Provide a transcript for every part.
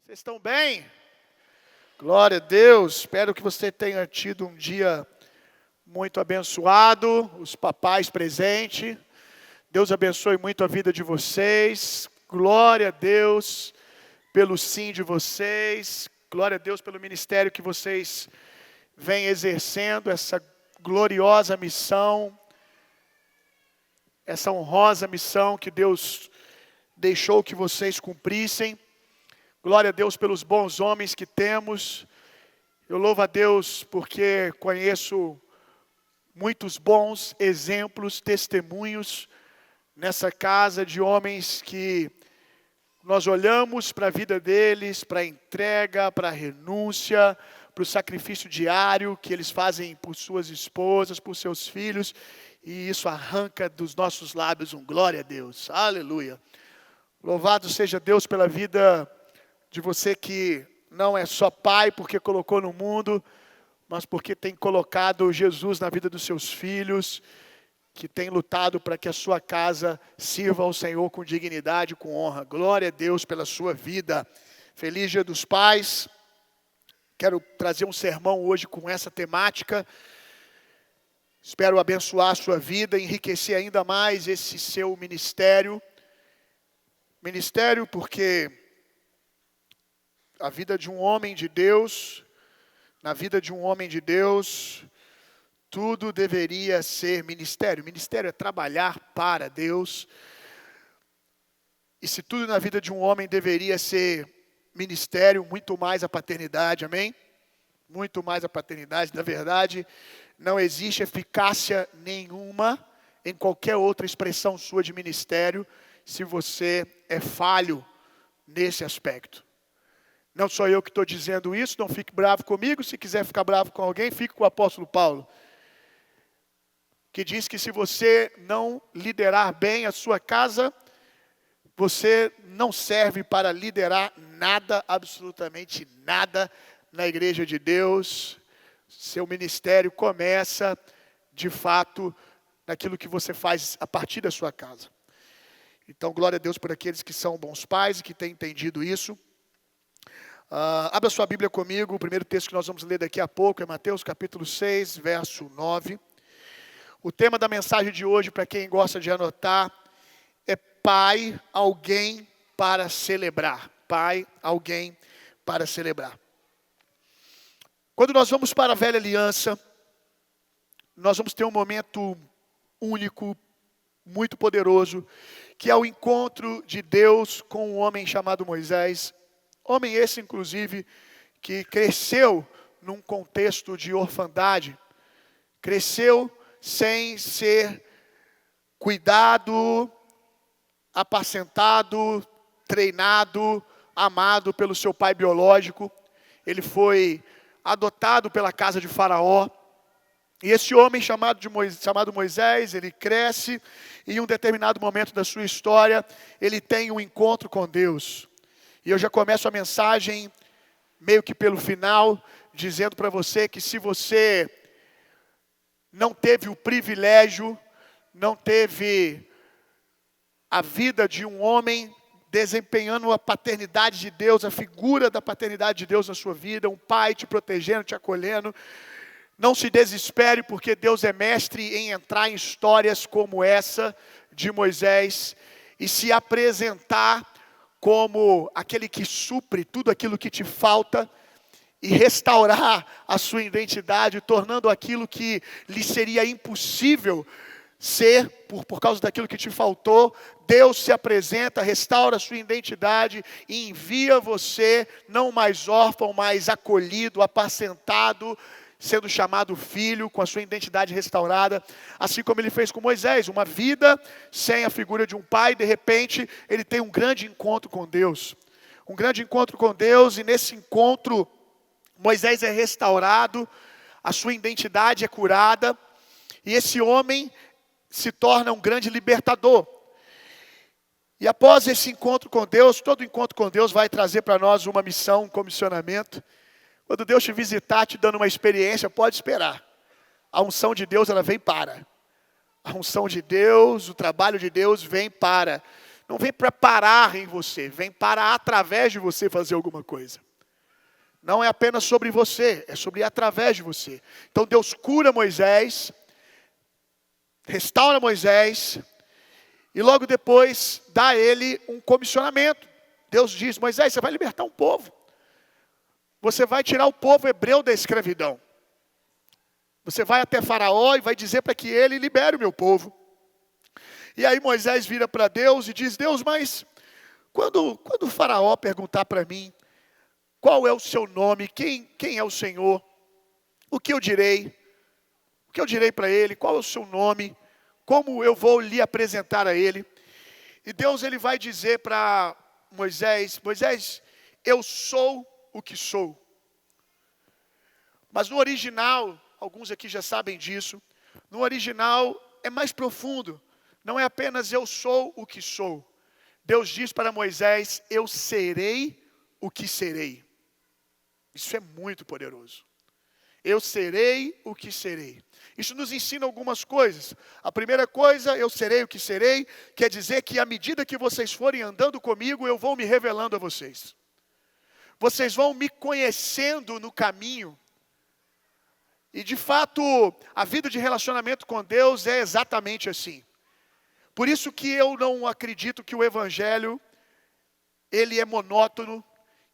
Vocês estão bem? Glória a Deus. Espero que você tenha tido um dia muito abençoado, os papais presentes. Deus abençoe muito a vida de vocês. Glória a Deus pelo sim de vocês. Glória a Deus pelo ministério que vocês vêm exercendo, essa gloriosa missão, essa honrosa missão que Deus deixou que vocês cumprissem. Glória a Deus pelos bons homens que temos. Eu louvo a Deus porque conheço muitos bons exemplos, testemunhos nessa casa de homens que nós olhamos para a vida deles, para a entrega, para a renúncia, para o sacrifício diário que eles fazem por suas esposas, por seus filhos, e isso arranca dos nossos lábios um glória a Deus. Aleluia. Louvado seja Deus pela vida de você que não é só pai porque colocou no mundo, mas porque tem colocado Jesus na vida dos seus filhos, que tem lutado para que a sua casa sirva ao Senhor com dignidade, com honra. Glória a Deus pela sua vida. Feliz Dia dos Pais. Quero trazer um sermão hoje com essa temática. Espero abençoar a sua vida, enriquecer ainda mais esse seu ministério. Ministério porque a vida de um homem de Deus, na vida de um homem de Deus, tudo deveria ser ministério. Ministério é trabalhar para Deus. E se tudo na vida de um homem deveria ser ministério, muito mais a paternidade, amém? Muito mais a paternidade. Na verdade, não existe eficácia nenhuma em qualquer outra expressão sua de ministério se você é falho nesse aspecto. Não sou eu que estou dizendo isso, não fique bravo comigo. Se quiser ficar bravo com alguém, fique com o apóstolo Paulo, que diz que se você não liderar bem a sua casa, você não serve para liderar nada, absolutamente nada, na igreja de Deus. Seu ministério começa, de fato, naquilo que você faz a partir da sua casa. Então, glória a Deus por aqueles que são bons pais e que têm entendido isso. Abra sua Bíblia comigo, o primeiro texto que nós vamos ler daqui a pouco é Mateus capítulo 6, verso 9. O tema da mensagem de hoje, para quem gosta de anotar, é Pai, alguém para celebrar. Pai, alguém para celebrar. Quando nós vamos para a velha aliança, nós vamos ter um momento único, muito poderoso, que é o encontro de Deus com um homem chamado Moisés. Homem esse, inclusive, que cresceu num contexto de orfandade, cresceu sem ser cuidado, apacentado, treinado, amado pelo seu pai biológico. Ele foi adotado pela casa de Faraó. E esse homem chamado Moisés, ele cresce e em um determinado momento da sua história, ele tem um encontro com Deus. E eu já começo a mensagem meio que pelo final, dizendo para você que se você não teve o privilégio, não teve a vida de um homem desempenhando a paternidade de Deus, a figura da paternidade de Deus na sua vida, um pai te protegendo, te acolhendo, não se desespere, porque Deus é mestre em entrar em histórias como essa de Moisés e se apresentar como aquele que supre tudo aquilo que te falta e restaurar a sua identidade, tornando aquilo que lhe seria impossível ser por causa daquilo que te faltou. Deus se apresenta, restaura a sua identidade e envia você não mais órfão, mas acolhido, apacentado, sendo chamado filho, com a sua identidade restaurada, assim como ele fez com Moisés, uma vida sem a figura de um pai. De repente, ele tem um grande encontro com Deus, e nesse encontro, Moisés é restaurado, a sua identidade é curada, e esse homem se torna um grande libertador. E após esse encontro com Deus, todo encontro com Deus vai trazer para nós uma missão, um comissionamento. Quando Deus te visitar, te dando uma experiência, pode esperar. A unção de Deus, ela vem para. A unção de Deus, o trabalho de Deus vem para não vem para parar em você, vem para através de você fazer alguma coisa. Não é apenas sobre você, é sobre através de você. Então Deus cura Moisés, restaura Moisés, e logo depois dá a ele um comissionamento. Deus diz: Moisés, você vai libertar um povo. Você vai tirar o povo hebreu da escravidão. Você vai até Faraó e vai dizer para que ele libere o meu povo. E aí Moisés vira para Deus e diz: Deus, mas quando o Faraó perguntar para mim qual é o seu nome, quem é o Senhor, o que eu direi? O que eu direi para ele? Qual é o seu nome? Como eu vou lhe apresentar a ele? E Deus ele vai dizer para Moisés: Moisés, eu sou o que sou. Mas no original, alguns aqui já sabem disso, no original é mais profundo. Não é apenas eu sou o que sou. Deus diz para Moisés: eu serei o que serei. Isso é muito poderoso. Eu serei o que serei. Isso nos ensina algumas coisas. A primeira coisa, eu serei o que serei, quer dizer que à medida que vocês forem andando comigo, eu vou me revelando a vocês. Vocês vão me conhecendo no caminho. E de fato, a vida de relacionamento com Deus é exatamente assim. Por isso que eu não acredito que o Evangelho, ele é monótono,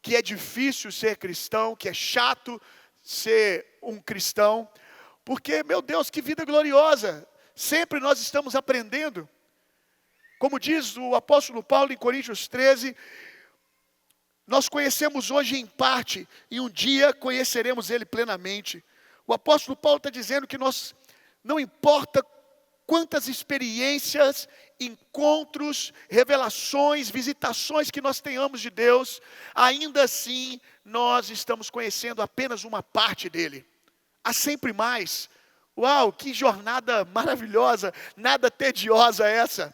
que é difícil ser cristão, que é chato ser um cristão. Porque, meu Deus, que vida gloriosa! Sempre nós estamos aprendendo. Como diz o apóstolo Paulo em Coríntios 13, nós conhecemos hoje em parte, e um dia conheceremos ele plenamente. O apóstolo Paulo está dizendo que nós, não importa quantas experiências, encontros, revelações, visitações que nós tenhamos de Deus, ainda assim nós estamos conhecendo apenas uma parte dele. Há sempre mais. Uau, que jornada maravilhosa, nada tediosa essa.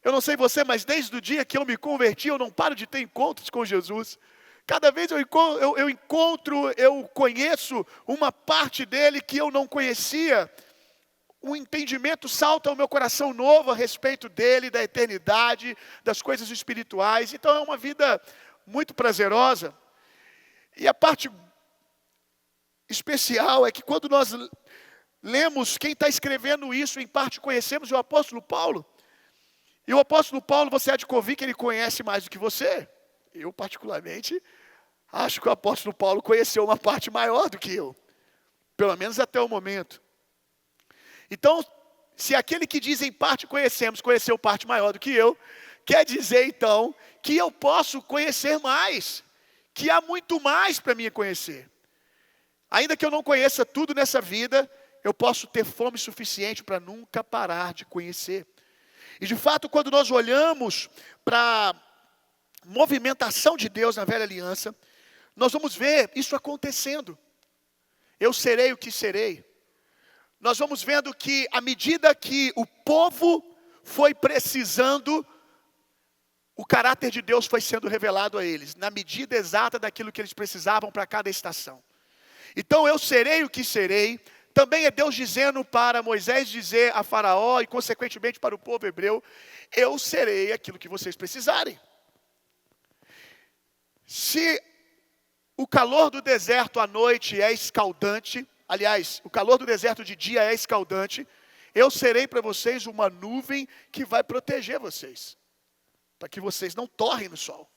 Eu não sei você, mas desde o dia que eu me converti, eu não paro de ter encontros com Jesus. Cada vez eu conheço uma parte dele que eu não conhecia. Um entendimento salta ao meu coração novo a respeito dele, da eternidade, das coisas espirituais. Então é uma vida muito prazerosa. E a parte especial é que quando nós lemos, quem está escrevendo isso, em parte conhecemos o apóstolo Paulo. E o apóstolo Paulo, você há de convir que ele conhece mais do que você. Eu, particularmente, acho que o apóstolo Paulo conheceu uma parte maior do que eu. Pelo menos até o momento. Então, se aquele que diz em parte conhecemos, conheceu parte maior do que eu, quer dizer então que eu posso conhecer mais. Que há muito mais para mim conhecer. Ainda que eu não conheça tudo nessa vida, eu posso ter fome suficiente para nunca parar de conhecer. E de fato, quando nós olhamos para a movimentação de Deus na velha aliança, nós vamos ver isso acontecendo. Eu serei o que serei. Nós vamos vendo que à medida que o povo foi precisando, o caráter de Deus foi sendo revelado a eles, na medida exata daquilo que eles precisavam para cada estação. Então eu serei o que serei. Também é Deus dizendo para Moisés dizer a Faraó e consequentemente para o povo hebreu: eu serei aquilo que vocês precisarem. Se o calor do deserto à noite é escaldante, aliás, o calor do deserto de dia é escaldante, eu serei para vocês uma nuvem que vai proteger vocês, para que vocês não torrem no sol.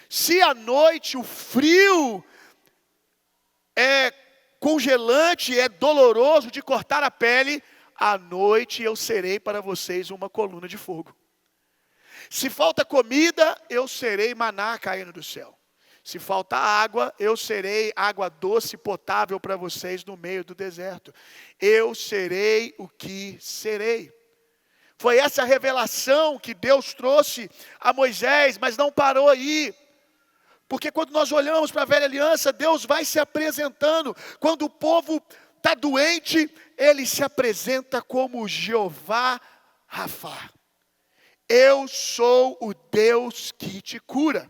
Se à noite o frio é congelante, é doloroso de cortar a pele, à noite eu serei para vocês uma coluna de fogo. Se falta comida, eu serei maná caindo do céu. Se falta água, eu serei água doce potável para vocês no meio do deserto. Eu serei o que serei. Foi essa revelação que Deus trouxe a Moisés, mas não parou aí. Porque quando nós olhamos para a velha aliança, Deus vai se apresentando. Quando o povo está doente, ele se apresenta como Jeová Rafá. Eu sou o Deus que te cura.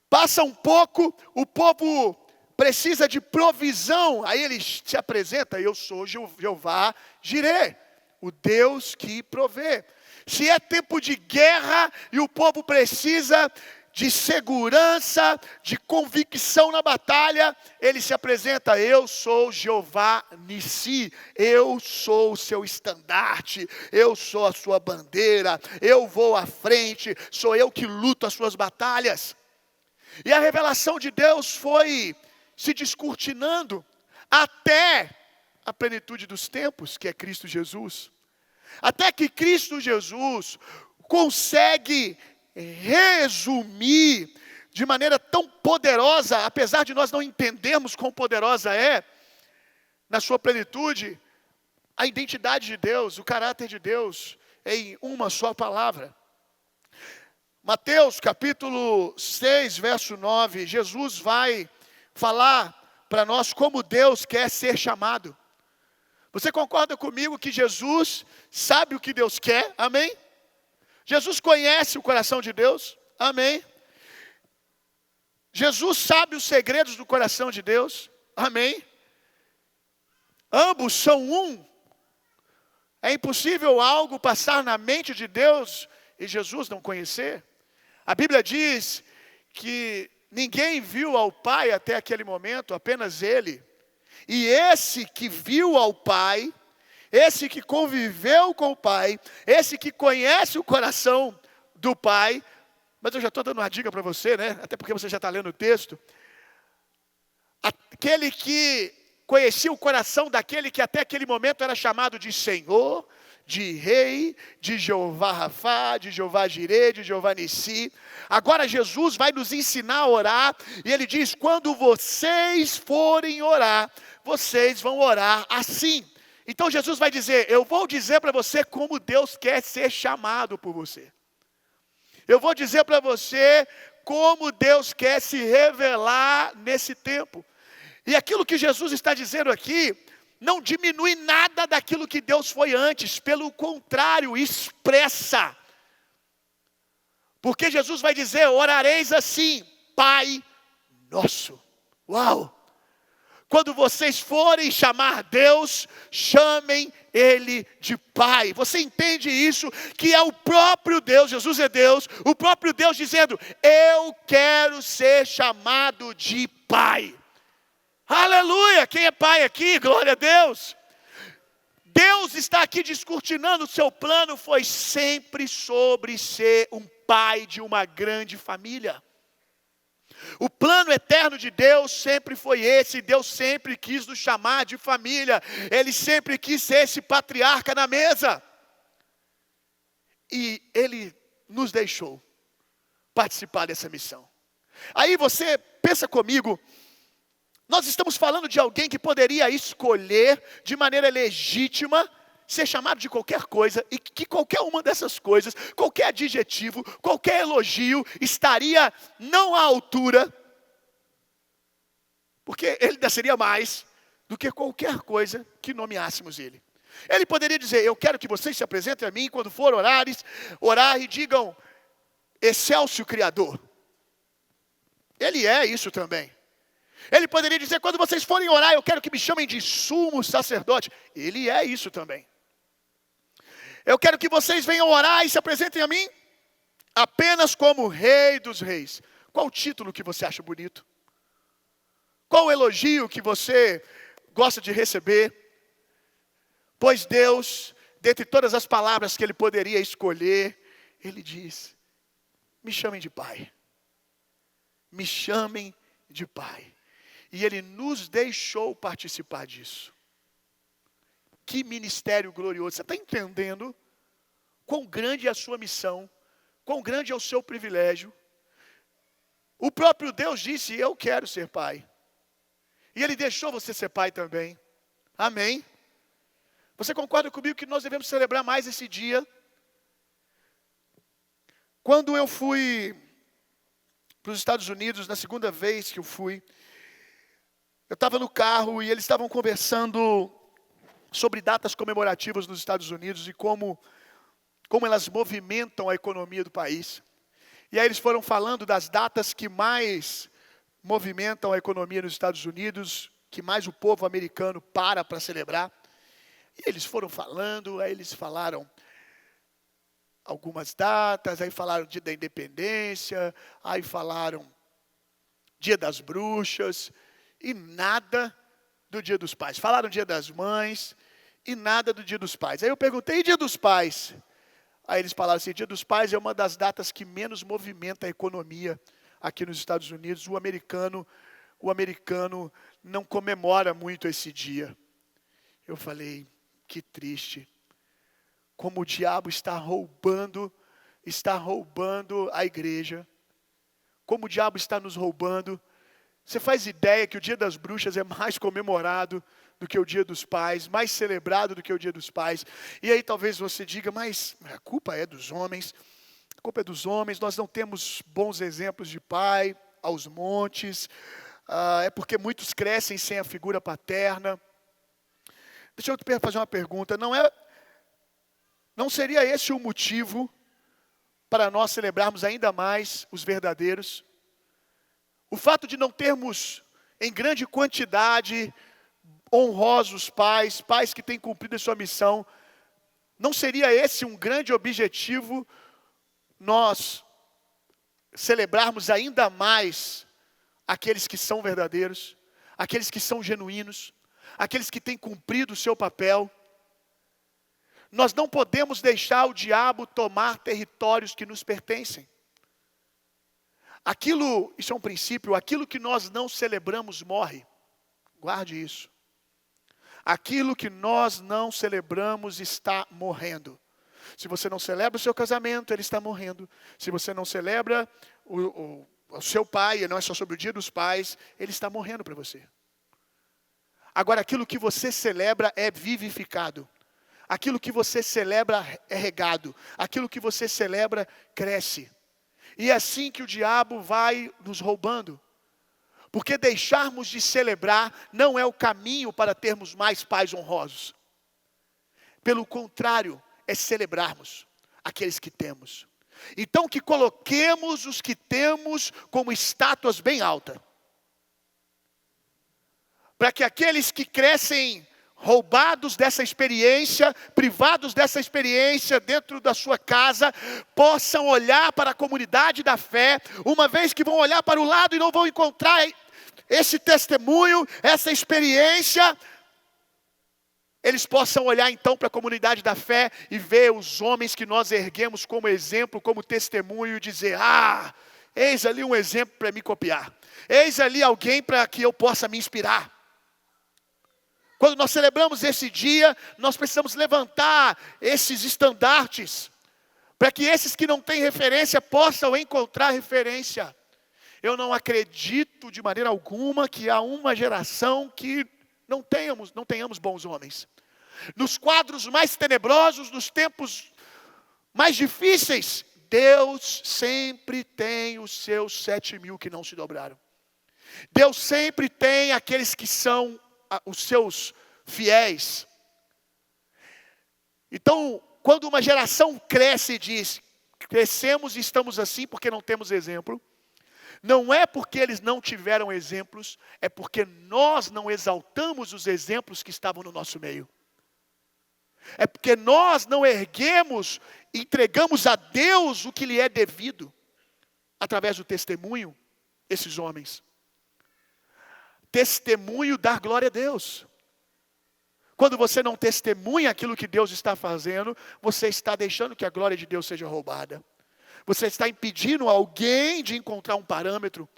Passa um pouco, o povo precisa de provisão. Aí ele se apresenta: eu sou Jeová Jireh, o Deus que provê. Se é tempo de guerra e o povo precisa de segurança, de convicção na batalha, ele se apresenta: eu sou Jeová Nissi, eu sou o seu estandarte, eu sou a sua bandeira, eu vou à frente, sou eu que luto as suas batalhas. E a revelação de Deus foi se descortinando até a plenitude dos tempos, que é Cristo Jesus. Até que Cristo Jesus consegue resumir de maneira tão poderosa, apesar de nós não entendermos quão poderosa é, na sua plenitude, a identidade de Deus, o caráter de Deus, em uma só palavra. Mateus capítulo 6, verso 9, Jesus vai falar para nós como Deus quer ser chamado. Você concorda comigo que Jesus sabe o que Deus quer? Amém? Jesus conhece o coração de Deus? Amém? Jesus sabe os segredos do coração de Deus? Amém? Ambos são um. É impossível algo passar na mente de Deus e Jesus não conhecer. A Bíblia diz que ninguém viu ao Pai até aquele momento, apenas Ele. E esse que viu ao Pai, esse que conviveu com o Pai, esse que conhece o coração do Pai, mas eu já estou dando uma dica para você, né? Até porque você já está lendo o texto. Aquele que conhecia o coração daquele que até aquele momento era chamado de Senhor, de Rei, de Jeová Rafá, de Jeová Jirê, de Jeová Nissi. Agora Jesus vai nos ensinar a orar, e Ele diz: quando vocês forem orar, vocês vão orar assim. Então Jesus vai dizer: eu vou dizer para você como Deus quer ser chamado por você. Eu vou dizer para você como Deus quer se revelar nesse tempo. E aquilo que Jesus está dizendo aqui não diminui nada daquilo que Deus foi antes, pelo contrário, expressa. Porque Jesus vai dizer: orareis assim, Pai Nosso. Uau! Quando vocês forem chamar Deus, chamem Ele de Pai. Você entende isso? Que é o próprio Deus, Jesus é Deus, o próprio Deus dizendo: eu quero ser chamado de Pai. Aleluia! Quem é pai aqui? Glória a Deus! Deus está aqui descortinando, o seu plano foi sempre sobre ser um pai de uma grande família. O plano eterno de Deus sempre foi esse. Deus sempre quis nos chamar de família. Ele sempre quis ser esse patriarca na mesa. E Ele nos deixou participar dessa missão. Aí você pensa comigo, nós estamos falando de alguém que poderia escolher de maneira legítima ser chamado de qualquer coisa, e que qualquer uma dessas coisas, qualquer adjetivo, qualquer elogio, estaria não à altura, porque ele ainda seria mais do que qualquer coisa que nomeássemos ele. Ele poderia dizer: eu quero que vocês se apresentem a mim quando for orar e digam: Excelsior Criador. Ele é isso também. Ele poderia dizer: quando vocês forem orar, eu quero que me chamem de sumo sacerdote. Ele é isso também. Eu quero que vocês venham orar e se apresentem a mim apenas como Rei dos Reis. Qual o título que você acha bonito? Qual o elogio que você gosta de receber? Pois Deus, dentre todas as palavras que Ele poderia escolher, Ele diz: me chamem de Pai. Me chamem de Pai. E Ele nos deixou participar disso. Que ministério glorioso. Você está entendendo quão grande é a sua missão, quão grande é o seu privilégio? O próprio Deus disse: eu quero ser pai. E Ele deixou você ser pai também. Amém? Você concorda comigo que nós devemos celebrar mais esse dia? Quando eu fui para os Estados Unidos, na segunda vez que eu fui, eu estava no carro e eles estavam conversando sobre datas comemorativas nos Estados Unidos e como elas movimentam a economia do país. E aí eles foram falando das datas que mais movimentam a economia nos Estados Unidos, que mais o povo americano para celebrar. E eles foram falando, aí eles falaram: algumas datas, aí falaram Dia da Independência, aí falaram Dia das Bruxas, e nada do Dia dos Pais. Falaram Dia das Mães, e nada do Dia dos Pais. Aí eu perguntei, e Dia dos Pais? Aí eles falaram assim, Dia dos Pais é uma das datas que menos movimenta a economia aqui nos Estados Unidos. O americano não comemora muito esse dia. Eu falei, que triste. Como o diabo está roubando a igreja. Como o diabo está nos roubando. Você faz ideia que o Dia das Bruxas é mais comemorado do que o Dia dos Pais, mais celebrado do que o Dia dos Pais. E aí talvez você diga, mas a culpa é dos homens. A culpa é dos homens, nós não temos bons exemplos de pai aos montes. É porque muitos crescem sem a figura paterna. Deixa eu te fazer uma pergunta. Não seria esse o motivo para nós celebrarmos ainda mais os verdadeiros? O fato de não termos em grande quantidade honrosos pais que têm cumprido a sua missão, não seria esse um grande objetivo, nós celebrarmos ainda mais aqueles que são verdadeiros, aqueles que são genuínos, aqueles que têm cumprido o seu papel? Nós não podemos deixar o diabo tomar territórios que nos pertencem. Isso é um princípio, aquilo que nós não celebramos morre. Guarde isso. Aquilo que nós não celebramos está morrendo. Se você não celebra o seu casamento, ele está morrendo. Se você não celebra o seu pai, e não é só sobre o Dia dos Pais, ele está morrendo para você. Agora, aquilo que você celebra é vivificado. Aquilo que você celebra é regado. Aquilo que você celebra cresce. E é assim que o diabo vai nos roubando. Porque deixarmos de celebrar não é o caminho para termos mais pais honrosos. Pelo contrário, é celebrarmos aqueles que temos. Então que coloquemos os que temos como estátuas bem altas. Para que aqueles que crescem roubados dessa experiência, privados dessa experiência dentro da sua casa, possam olhar para a comunidade da fé, uma vez que vão olhar para o lado e não vão encontrar esse testemunho, essa experiência, eles possam olhar então para a comunidade da fé e ver os homens que nós erguemos como exemplo, como testemunho e dizer, eis ali um exemplo para me copiar, eis ali alguém para que eu possa me inspirar. Quando nós celebramos esse dia, nós precisamos levantar esses estandartes, para que esses que não têm referência possam encontrar referência. Eu não acredito de maneira alguma que há uma geração que não tenhamos bons homens. Nos quadros mais tenebrosos, nos tempos mais difíceis, Deus sempre tem os seus 7.000 que não se dobraram. Deus sempre tem aqueles que são os seus fiéis. Então, quando uma geração cresce e diz, crescemos e estamos assim porque não temos exemplo, não é porque eles não tiveram exemplos, é porque nós não exaltamos os exemplos que estavam no nosso meio. É porque nós não erguemos, entregamos a Deus o que lhe é devido, através do testemunho, esses homens. Testemunho dar glória a Deus. Quando você não testemunha aquilo que Deus está fazendo, você está deixando que a glória de Deus seja roubada. Você está impedindo alguém de encontrar um parâmetro,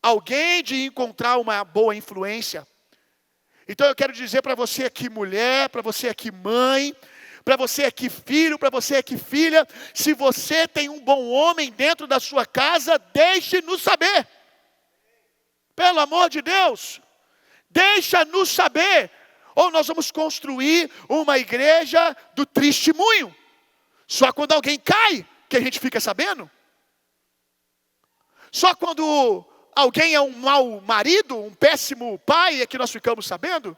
alguém de encontrar uma boa influência. Então eu quero dizer para você aqui mulher, para você aqui mãe, para você aqui filho, para você aqui filha, se você tem um bom homem dentro da sua casa, deixe-nos saber. Pelo amor de Deus, deixa-nos saber, ou nós vamos construir uma igreja do testemunho. Só quando alguém cai, que a gente fica sabendo. Só quando alguém é um mau marido, um péssimo pai, é que nós ficamos sabendo.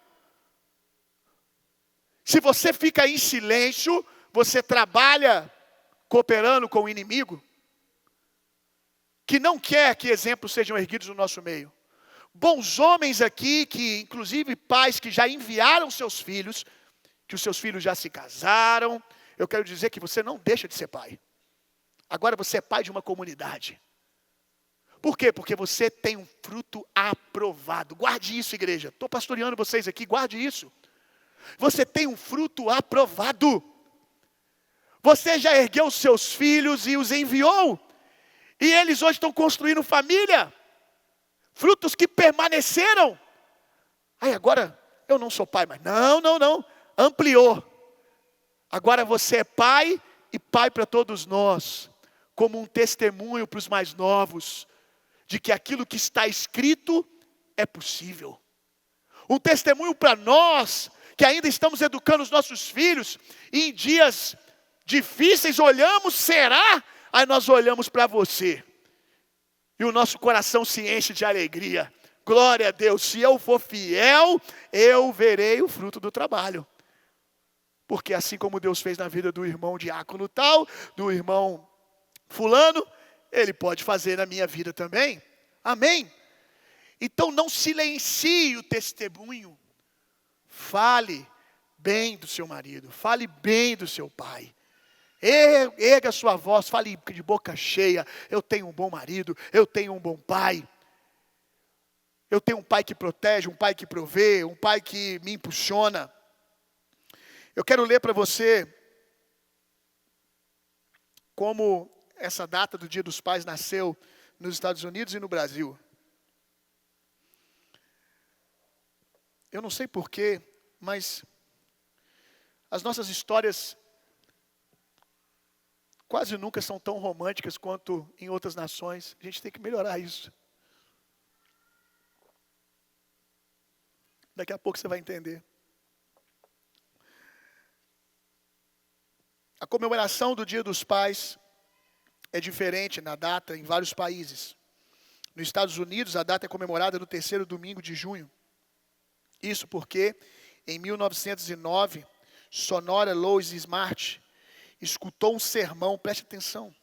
Se você fica em silêncio, você trabalha cooperando com o inimigo, que não quer que exemplos sejam erguidos no nosso meio. Bons homens aqui, que inclusive pais que já enviaram seus filhos, que os seus filhos já se casaram. Eu quero dizer que você não deixa de ser pai. Agora você é pai de uma comunidade. Por quê? Porque você tem um fruto aprovado. Guarde isso, igreja. Estou pastoreando vocês aqui, guarde isso. Você tem um fruto aprovado. Você já ergueu os seus filhos e os enviou. E eles hoje estão construindo família. Frutos que permaneceram. Aí agora eu não sou pai, mas não. Ampliou. Agora você é pai e pai para todos nós. Como um testemunho para os mais novos. De que aquilo que está escrito é possível. Um testemunho para nós, que ainda estamos educando os nossos filhos, e em dias difíceis olhamos, será? Aí nós olhamos para você, e o nosso coração se enche de alegria. Glória a Deus, se eu for fiel, eu verei o fruto do trabalho. Porque assim como Deus fez na vida do irmão diácono tal, do irmão fulano, Ele pode fazer na minha vida também. Amém? Então não silencie o testemunho. Fale bem do seu marido. Fale bem do seu pai. Erga a sua voz. Fale de boca cheia. Eu tenho um bom marido. Eu tenho um bom pai. Eu tenho um pai que protege, um pai que provê, um pai que me impulsiona. Eu quero ler para você como essa data do Dia dos Pais nasceu nos Estados Unidos e no Brasil. Eu não sei porquê, mas as nossas histórias quase nunca são tão românticas quanto em outras nações. A gente tem que melhorar isso. Daqui a pouco você vai entender. A comemoração do Dia dos Pais é diferente na data em vários países. Nos Estados Unidos, a data é comemorada no 3º domingo de junho. Isso porque, em 1909, Sonora Louis Smart escutou um sermão, preste atenção.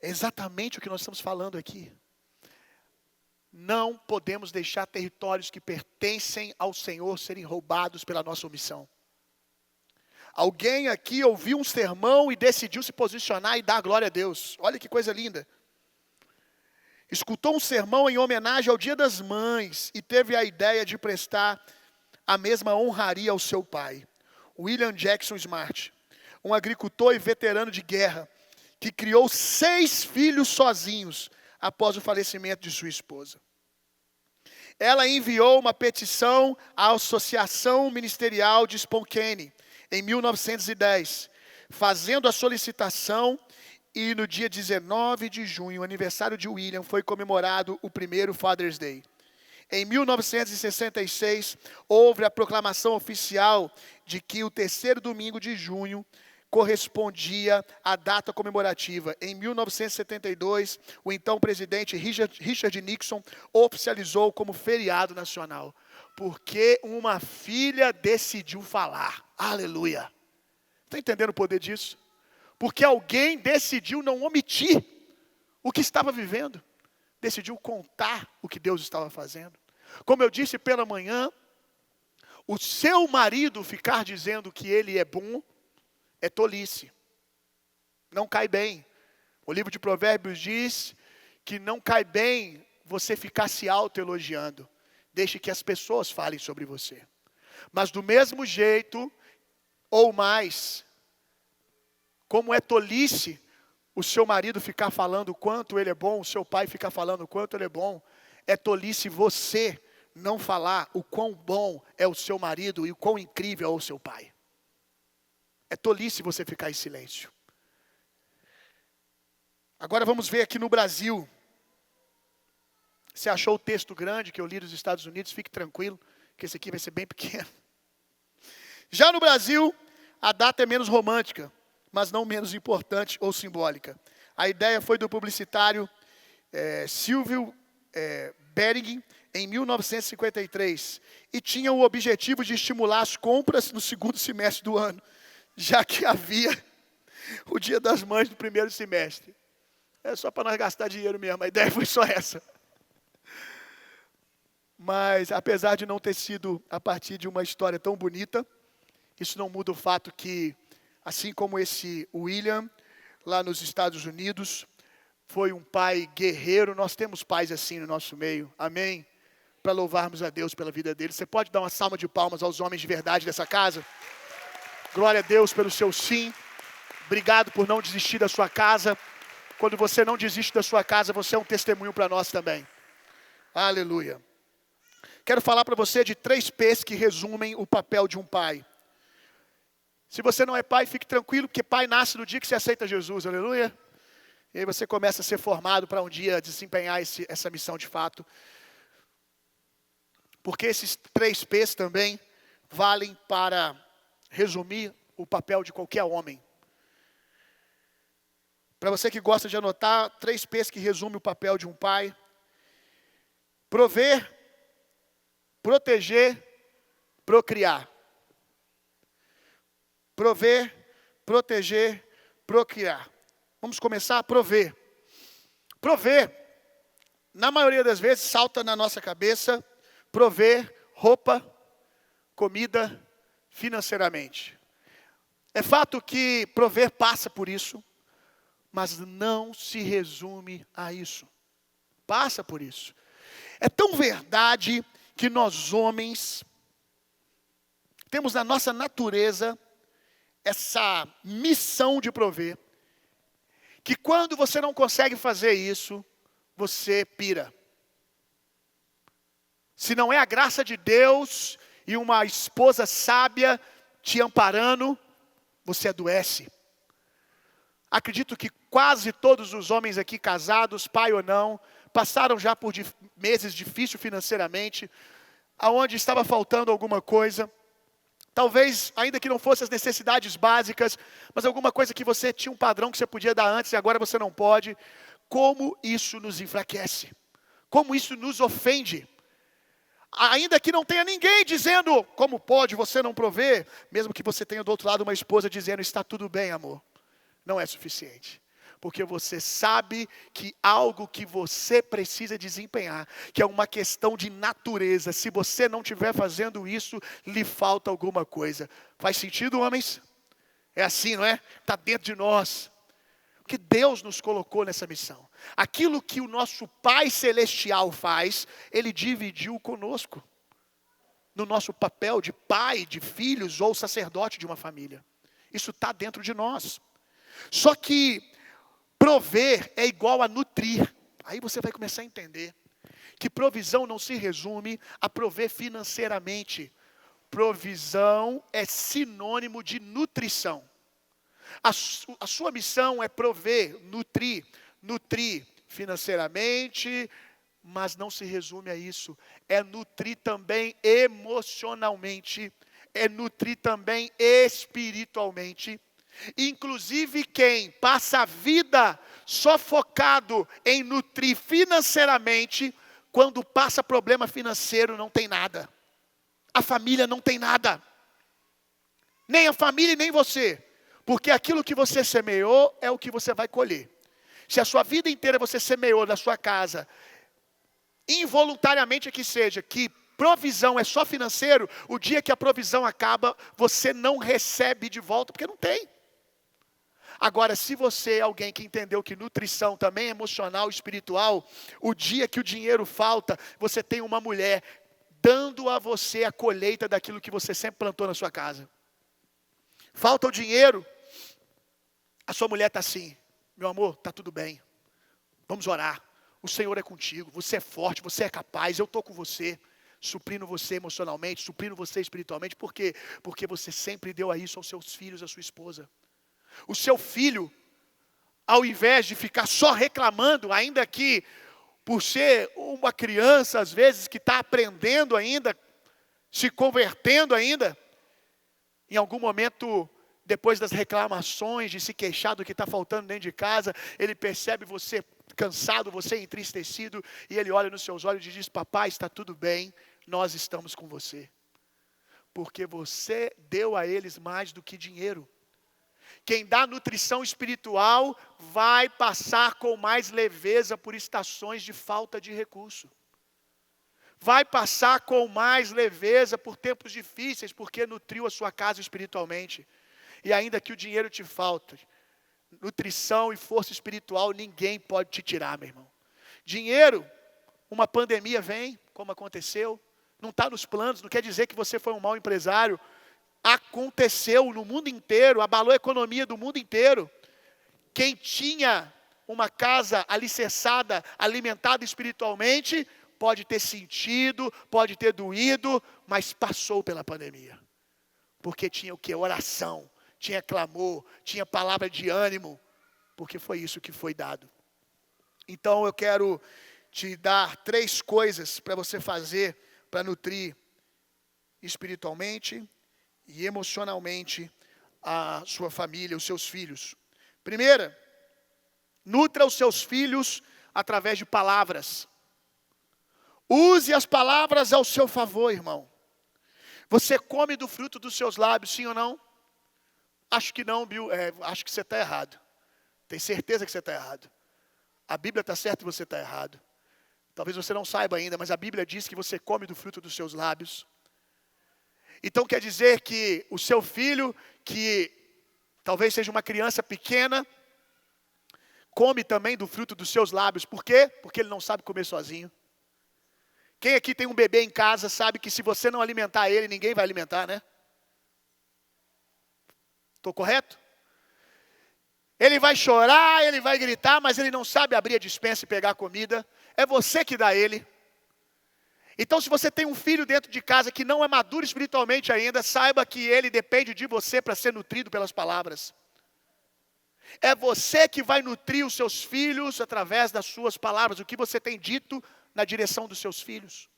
É exatamente o que nós estamos falando aqui. Não podemos deixar territórios que pertencem ao Senhor serem roubados pela nossa omissão. Alguém aqui ouviu um sermão e decidiu se posicionar e dar glória a Deus. Olha que coisa linda. Escutou um sermão em homenagem ao Dia das Mães e teve a ideia de prestar a mesma honraria ao seu pai, William Jackson Smart, um agricultor e veterano de guerra, que criou 6 filhos sozinhos após o falecimento de sua esposa. Ela enviou uma petição à Associação Ministerial de Spokane, em 1910, fazendo a solicitação, e no dia 19 de junho, aniversário de William, foi comemorado o primeiro Father's Day. Em 1966, houve a proclamação oficial de que o 3º domingo de junho correspondia à data comemorativa. Em 1972, o então presidente Richard Nixon oficializou como feriado nacional. Porque uma filha decidiu falar. Aleluia. Está entendendo o poder disso? Porque alguém decidiu não omitir o que estava vivendo. Decidiu contar o que Deus estava fazendo. Como eu disse pela manhã, o seu marido ficar dizendo que ele é bom é tolice. Não cai bem. O livro de Provérbios diz que não cai bem você ficar se autoelogiando. Deixe que as pessoas falem sobre você. Mas do mesmo jeito, ou mais, como é tolice o seu marido ficar falando o quanto ele é bom, o seu pai ficar falando o quanto ele é bom, é tolice você não falar o quão bom é o seu marido e o quão incrível é o seu pai. É tolice você ficar em silêncio. Agora vamos ver aqui no Brasil. Você achou o texto grande que eu li dos Estados Unidos? Fique tranquilo, que esse aqui vai ser bem pequeno. Já no Brasil, a data é menos romântica, mas não menos importante ou simbólica. A ideia foi do publicitário Silvio Bering, em 1953, e tinha o objetivo de estimular as compras no 2º semestre do ano, já que havia o Dia das Mães no 1º semestre. É só para nós gastar dinheiro mesmo, a ideia foi só essa. Mas, apesar de não ter sido a partir de uma história tão bonita, isso não muda o fato que, assim como esse William, lá nos Estados Unidos. Foi um pai guerreiro. Nós temos pais assim no nosso meio. Amém? Para louvarmos a Deus pela vida dele. Você pode dar uma salva de palmas aos homens de verdade dessa casa? Glória a Deus pelo seu sim. Obrigado por não desistir da sua casa. Quando você não desiste da sua casa, você é um testemunho para nós também. Aleluia. Quero falar para você de 3 P's que resumem o papel de um pai. Se você não é pai, fique tranquilo, porque pai nasce no dia que você aceita Jesus. Aleluia. E aí você começa a ser formado para um dia desempenhar essa missão de fato. Porque esses 3 P's também valem para resumir o papel de qualquer homem. Para você que gosta de anotar, 3 P's que resumem o papel de um pai. Prover, proteger, procriar. Prover, proteger, procriar. Vamos começar a prover. Prover, na maioria das vezes, salta na nossa cabeça, prover roupa, comida, financeiramente. É fato que prover passa por isso, mas não se resume a isso. Passa por isso. É tão verdade que nós homens temos na nossa natureza essa missão de prover, que quando você não consegue fazer isso, você pira. Se não é a graça de Deus e uma esposa sábia te amparando, você adoece. Acredito que quase todos os homens aqui casados, pai ou não, passaram já por meses difíceis financeiramente, aonde estava faltando alguma coisa. Talvez, ainda que não fossem as necessidades básicas, mas alguma coisa que você tinha um padrão que você podia dar antes e agora você não pode. Como isso nos enfraquece. Como isso nos ofende. Ainda que não tenha ninguém dizendo, como pode você não prover, mesmo que você tenha do outro lado uma esposa dizendo, está tudo bem, amor. Não é suficiente. Porque você sabe que algo que você precisa desempenhar, que é uma questão de natureza, se você não estiver fazendo isso, lhe falta alguma coisa. Faz sentido, homens? É assim, não é? Está dentro de nós. Porque Deus nos colocou nessa missão. Aquilo que o nosso Pai Celestial faz, Ele dividiu conosco. No nosso papel de pai, de filhos ou sacerdote de uma família. Isso está dentro de nós. Só que prover é igual a nutrir. Aí você vai começar a entender que provisão não se resume a prover financeiramente. Provisão é sinônimo de nutrição. A sua missão é prover, nutrir financeiramente, mas não se resume a isso. É nutrir também emocionalmente, é nutrir também espiritualmente. Inclusive quem passa a vida só focado em nutrir financeiramente, quando passa problema financeiro não tem nada. A família não tem nada. Nem a família e nem você. Porque aquilo que você semeou é o que você vai colher. Se a sua vida inteira você semeou na sua casa, involuntariamente que seja, que provisão é só financeiro, o dia que a provisão acaba, você não recebe de volta, porque não tem. Agora, se você é alguém que entendeu que nutrição também é emocional e espiritual, o dia que o dinheiro falta, você tem uma mulher dando a você a colheita daquilo que você sempre plantou na sua casa. Falta o dinheiro, a sua mulher está assim, meu amor, está tudo bem, vamos orar, o Senhor é contigo, você é forte, você é capaz, eu estou com você, suprindo você emocionalmente, suprindo você espiritualmente, por quê? Porque você sempre deu a isso aos seus filhos, à sua esposa. O seu filho, ao invés de ficar só reclamando, ainda que por ser uma criança, às vezes, que está aprendendo ainda, se convertendo ainda, em algum momento, depois das reclamações, de se queixar do que está faltando dentro de casa, ele percebe você cansado, você entristecido, e ele olha nos seus olhos e diz, papai, está tudo bem, nós estamos com você. Porque você deu a eles mais do que dinheiro. Quem dá nutrição espiritual vai passar com mais leveza por estações de falta de recurso. Vai passar com mais leveza por tempos difíceis, porque nutriu a sua casa espiritualmente. E ainda que o dinheiro te falte, nutrição e força espiritual ninguém pode te tirar, meu irmão. Dinheiro, uma pandemia vem, como aconteceu, não está nos planos, não quer dizer que você foi um mau empresário. Aconteceu no mundo inteiro, abalou a economia do mundo inteiro. Quem tinha uma casa alicerçada, alimentada espiritualmente, pode ter sentido, pode ter doído, mas passou pela pandemia. Porque tinha o quê? Oração, tinha clamor, tinha palavra de ânimo, porque foi isso que foi dado. Então eu quero te dar 3 coisas para você fazer para nutrir espiritualmente e emocionalmente a sua família, os seus filhos. Primeira, nutra os seus filhos através de palavras. Use as palavras ao seu favor, irmão. Você come do fruto dos seus lábios, sim ou não? Acho que não, Bill. Acho que você está errado. Tenho certeza que você está errado. A Bíblia está certa e você está errado. Talvez você não saiba ainda, mas a Bíblia diz que você come do fruto dos seus lábios. Então quer dizer que o seu filho, que talvez seja uma criança pequena, come também do fruto dos seus lábios. Por quê? Porque ele não sabe comer sozinho. Quem aqui tem um bebê em casa sabe que se você não alimentar ele, ninguém vai alimentar, né? Estou correto? Ele vai chorar, ele vai gritar, mas ele não sabe abrir a despensa e pegar a comida. É você que dá ele. Então, se você tem um filho dentro de casa que não é maduro espiritualmente ainda, saiba que ele depende de você para ser nutrido pelas palavras. É você que vai nutrir os seus filhos através das suas palavras, o que você tem dito na direção dos seus filhos.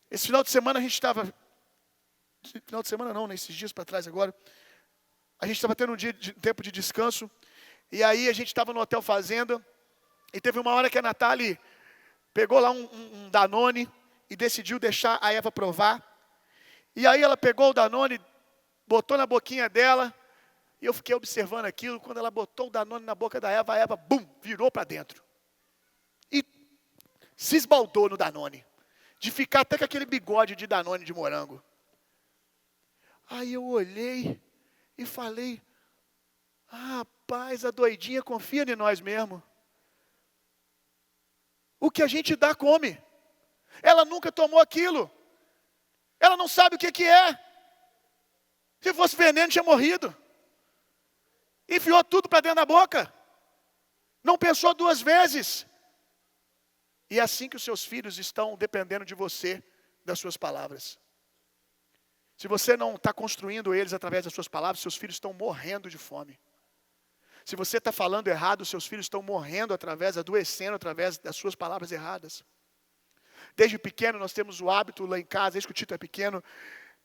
Esse final de semana a gente estava... Final de semana não, nesses dias para trás agora. A gente estava tendo um tempo de descanso. E aí a gente estava no Hotel Fazenda. E teve uma hora que a Natália pegou lá um Danone e decidiu deixar a Eva provar. E aí ela pegou o Danone, botou na boquinha dela. E eu fiquei observando aquilo. Quando ela botou o Danone na boca da Eva, a Eva, bum, virou para dentro. E se esbaldou no Danone. De ficar até com aquele bigode de Danone de morango. Aí eu olhei e falei, rapaz, a doidinha confia em nós mesmo. O que a gente dá, come. Ela nunca tomou aquilo. Ela não sabe o que é. Se fosse veneno, tinha morrido. Enfiou tudo para dentro da boca. Não pensou 2 vezes. E é assim que os seus filhos estão dependendo de você, das suas palavras. Se você não está construindo eles através das suas palavras, seus filhos estão morrendo de fome. Se você está falando errado, seus filhos estão morrendo adoecendo através das suas palavras erradas. Desde pequeno nós temos o hábito lá em casa, desde que o Tito é pequeno,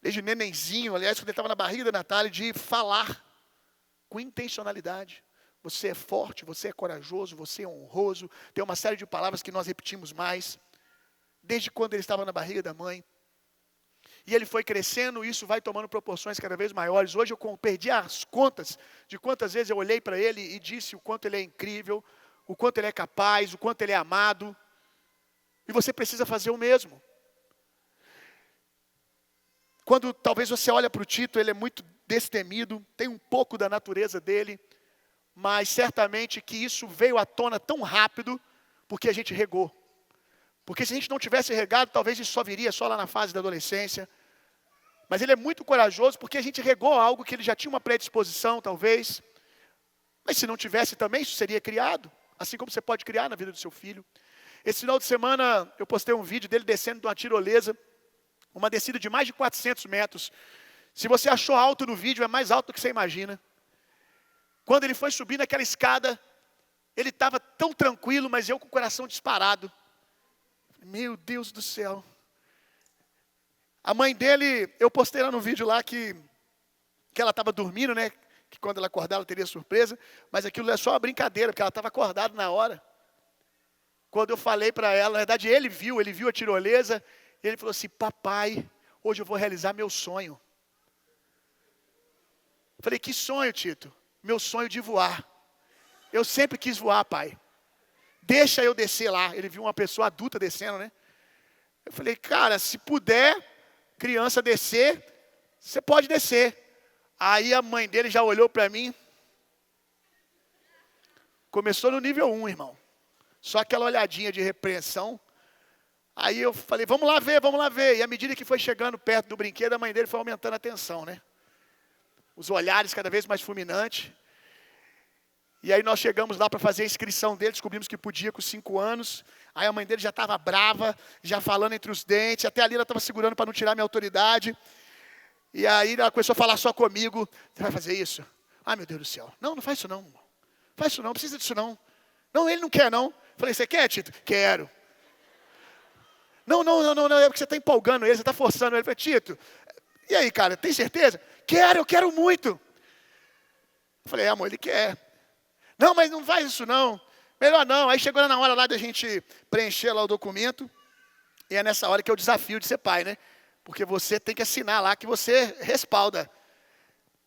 desde nenenzinho, aliás, quando ele estava na barriga da Natália, de falar com intencionalidade. Você é forte, você é corajoso, você é honroso. Tem uma série de palavras que nós repetimos mais. Desde quando ele estava na barriga da mãe. E ele foi crescendo, e isso vai tomando proporções cada vez maiores. Hoje eu perdi as contas de quantas vezes eu olhei para ele e disse o quanto ele é incrível, o quanto ele é capaz, o quanto ele é amado. E você precisa fazer o mesmo. Quando talvez você olha para o Tito, ele é muito destemido, tem um pouco da natureza dele, mas certamente que isso veio à tona tão rápido, porque a gente regou. Porque se a gente não tivesse regado, talvez isso só viria só lá na fase da adolescência. Mas ele é muito corajoso, porque a gente regou algo que ele já tinha uma predisposição, talvez. Mas se não tivesse também, isso seria criado. Assim como você pode criar na vida do seu filho. Esse final de semana, eu postei um vídeo dele descendo de uma tirolesa. Uma descida de mais de 400 metros. Se você achou alto no vídeo, é mais alto do que você imagina. Quando ele foi subir naquela escada, ele estava tão tranquilo, mas eu com o coração disparado. Meu Deus do céu. A mãe dele, eu postei lá no vídeo lá que ela estava dormindo, né? Que quando ela acordar ela teria surpresa. Mas aquilo é só uma brincadeira, porque ela estava acordada na hora. Quando eu falei para ela, na verdade ele viu a tirolesa. E ele falou assim, papai, hoje eu vou realizar meu sonho. Eu falei, que sonho, Tito? Meu sonho de voar. Eu sempre quis voar, pai. Deixa eu descer lá. Ele viu uma pessoa adulta descendo, né? Eu falei, cara, se puder, criança descer, você pode descer. Aí a mãe dele já olhou para mim. Começou no nível 1, irmão. Só aquela olhadinha de repreensão. Aí eu falei, vamos lá ver, vamos lá ver. E à medida que foi chegando perto do brinquedo, a mãe dele foi aumentando a tensão, né? Os olhares cada vez mais fulminantes. E aí nós chegamos lá para fazer a inscrição dele, descobrimos que podia com 5 anos. Aí a mãe dele já estava brava, já falando entre os dentes. Até ali ela estava segurando para não tirar minha autoridade. E aí ela começou a falar só comigo. Você vai fazer isso? Ai, meu Deus do céu. Não, não faz isso não. Faz isso não, não precisa disso não. Não, ele não quer não. Falei, você quer, Tito? Quero. Não, é porque você está empolgando ele, você está forçando ele. Falei, Tito, e aí, cara, tem certeza? Quero, eu quero muito. Falei, amor, ele quer. Não, mas não faz isso não. Melhor não. Aí chegou na hora lá da gente preencher lá o documento. E é nessa hora que é o desafio de ser pai, né? Porque você tem que assinar lá que você respalda.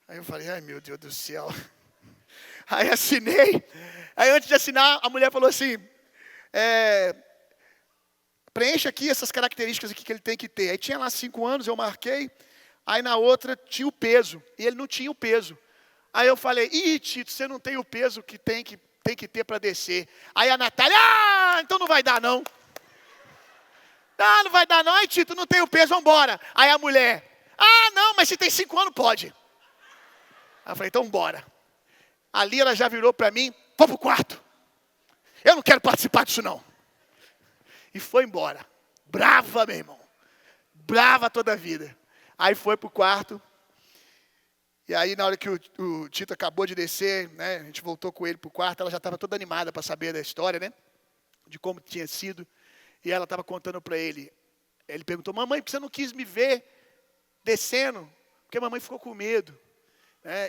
Aí eu falei, ai meu Deus do céu. Aí assinei. Aí antes de assinar, a mulher falou assim, preencha aqui essas características aqui que ele tem que ter. Aí tinha lá 5 anos, eu marquei. Aí na outra tinha o peso. E ele não tinha o peso. Aí eu falei, Tito, você não tem o peso que tem que ter para descer. Aí a Natália, então não vai dar não. Não vai dar não. Aí Tito, não tem o peso, vamos embora. Aí a mulher, não, mas se tem 5 anos pode. Aí eu falei, então bora. Ali ela já virou para mim, vou pro quarto. Eu não quero participar disso não. E foi embora. Brava, meu irmão. Brava toda a vida. Aí foi pro quarto. E aí na hora que o Tito acabou de descer, né, a gente voltou com ele pro quarto, ela já estava toda animada para saber da história, né? De como tinha sido. E ela estava contando para ele. Ele perguntou, mamãe, por que você não quis me ver descendo? Porque a mamãe ficou com medo.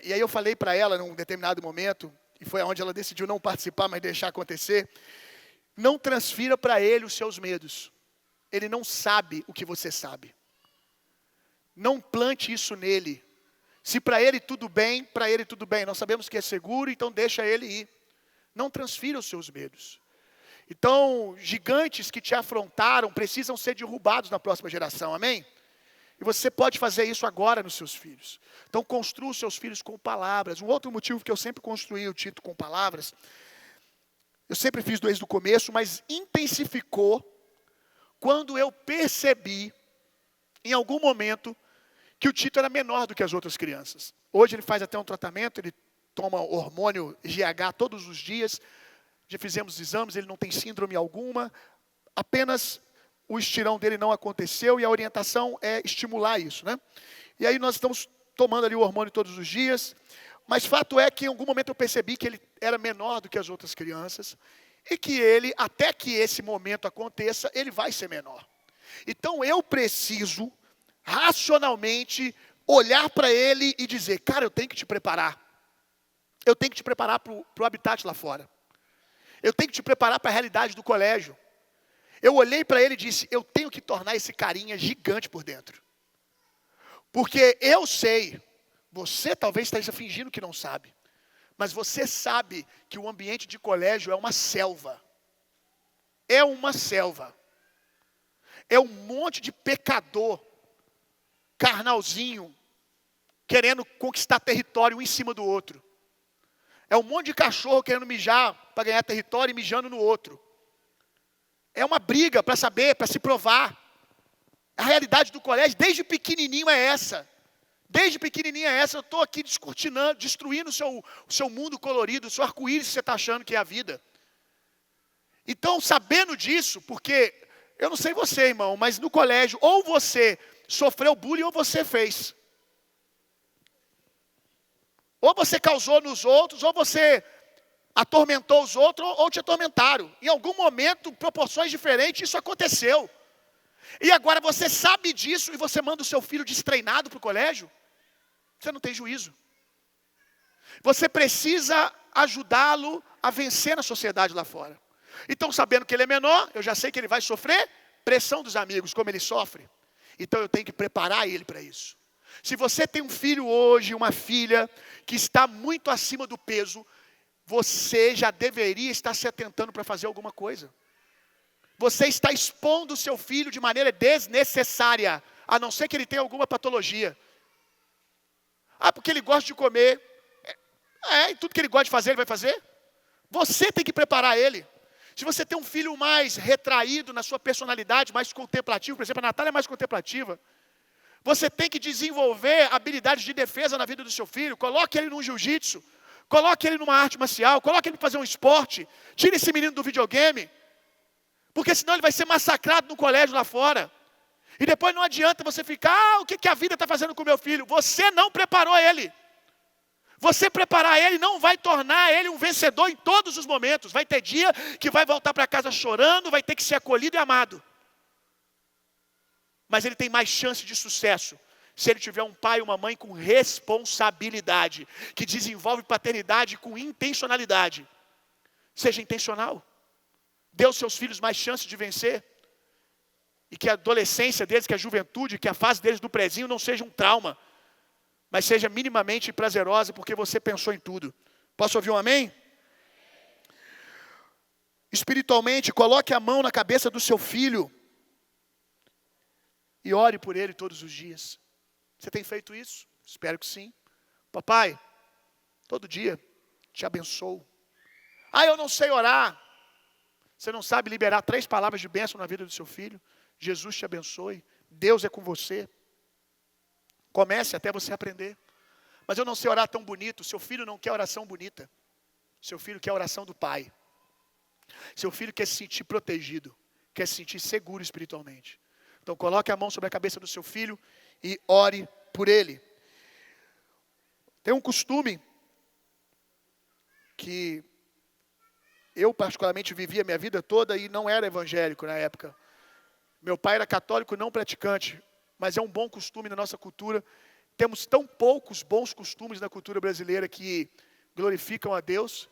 E aí eu falei para ela num determinado momento, e foi onde ela decidiu não participar, mas deixar acontecer. Não transfira para ele os seus medos. Ele não sabe o que você sabe. Não plante isso nele. Se para ele tudo bem, para ele tudo bem. Nós sabemos que é seguro, então deixa ele ir. Não transfira os seus medos. Então, gigantes que te afrontaram precisam ser derrubados na próxima geração, amém? E você pode fazer isso agora nos seus filhos. Então, construa os seus filhos com palavras. Um outro motivo que eu sempre construí o Tito com palavras, eu sempre fiz desde o começo, mas intensificou quando eu percebi, em algum momento, que o Tito era menor do que as outras crianças. Hoje ele faz até um tratamento, ele toma hormônio GH todos os dias. Já fizemos exames, ele não tem síndrome alguma. Apenas o estirão dele não aconteceu e a orientação é estimular isso, né? E aí nós estamos tomando ali o hormônio todos os dias. Mas fato é que em algum momento eu percebi que ele era menor do que as outras crianças. E que ele, até que esse momento aconteça, ele vai ser menor. Então eu preciso racionalmente olhar para ele e dizer, cara, eu tenho que te preparar. Eu tenho que te preparar para o habitat lá fora. Eu tenho que te preparar para a realidade do colégio. Eu olhei para ele e disse, eu tenho que tornar esse carinha gigante por dentro. Porque eu sei, você talvez esteja fingindo que não sabe, mas você sabe que o ambiente de colégio é uma selva. É uma selva. É um monte de pecador, carnalzinho, querendo conquistar território um em cima do outro. É um monte de cachorro querendo mijar para ganhar território e mijando no outro. É uma briga para saber, para se provar. A realidade do colégio, desde pequenininho é essa. Desde pequenininho é essa. Eu estou aqui descortinando, destruindo o seu mundo colorido, o seu arco-íris que você está achando que é a vida. Então, sabendo disso, porque eu não sei você, irmão, mas no colégio, ou você sofreu bullying ou você fez. Ou você causou nos outros, ou você atormentou os outros, ou te atormentaram. Em algum momento, proporções diferentes, isso aconteceu. E agora você sabe disso e você manda o seu filho destreinado para o colégio? Você não tem juízo. Você precisa ajudá-lo a vencer na sociedade lá fora. Então, sabendo que ele é menor, eu já sei que ele vai sofrer pressão dos amigos, como ele sofre. Então, eu tenho que preparar ele para isso. Se você tem um filho hoje, uma filha, que está muito acima do peso, você já deveria estar se atentando para fazer alguma coisa. Você está expondo o seu filho de maneira desnecessária, a não ser que ele tenha alguma patologia. Porque ele gosta de comer. E tudo que ele gosta de fazer, ele vai fazer? Você tem que preparar ele. Se você tem um filho mais retraído na sua personalidade, mais contemplativo, por exemplo, a Natália é mais contemplativa, você tem que desenvolver habilidades de defesa na vida do seu filho. Coloque ele num jiu-jitsu, coloque ele numa arte marcial, coloque ele para fazer um esporte, tire esse menino do videogame, porque senão ele vai ser massacrado no colégio lá fora. E depois não adianta você ficar, o que a vida está fazendo com o meu filho? Você não preparou ele. Você preparar ele não vai tornar ele um vencedor em todos os momentos. Vai ter dia que vai voltar para casa chorando, vai ter que ser acolhido e amado. Mas ele tem mais chance de sucesso se ele tiver um pai e uma mãe com responsabilidade, que desenvolve paternidade com intencionalidade. Seja intencional. Dê aos seus filhos mais chance de vencer. E que a adolescência deles, que a juventude, que a fase deles do prezinho não seja um trauma, mas seja minimamente prazerosa, porque você pensou em tudo. Posso ouvir um amém? Espiritualmente, coloque a mão na cabeça do seu filho e ore por ele todos os dias. Você tem feito isso? Espero que sim. Papai, todo dia te abençoo. Eu não sei orar. Você não sabe liberar 3 palavras de bênção na vida do seu filho? Jesus te abençoe. Deus é com você. Comece até você aprender. Mas eu não sei orar tão bonito. Seu filho não quer oração bonita. Seu filho quer oração do pai. Seu filho quer se sentir protegido. Quer se sentir seguro espiritualmente. Então coloque a mão sobre a cabeça do seu filho e ore por ele. Tem um costume que eu particularmente vivi a minha vida toda e não era evangélico na época. Meu pai era católico não praticante, mas é um bom costume na nossa cultura. Temos tão poucos bons costumes na cultura brasileira que glorificam a Deus,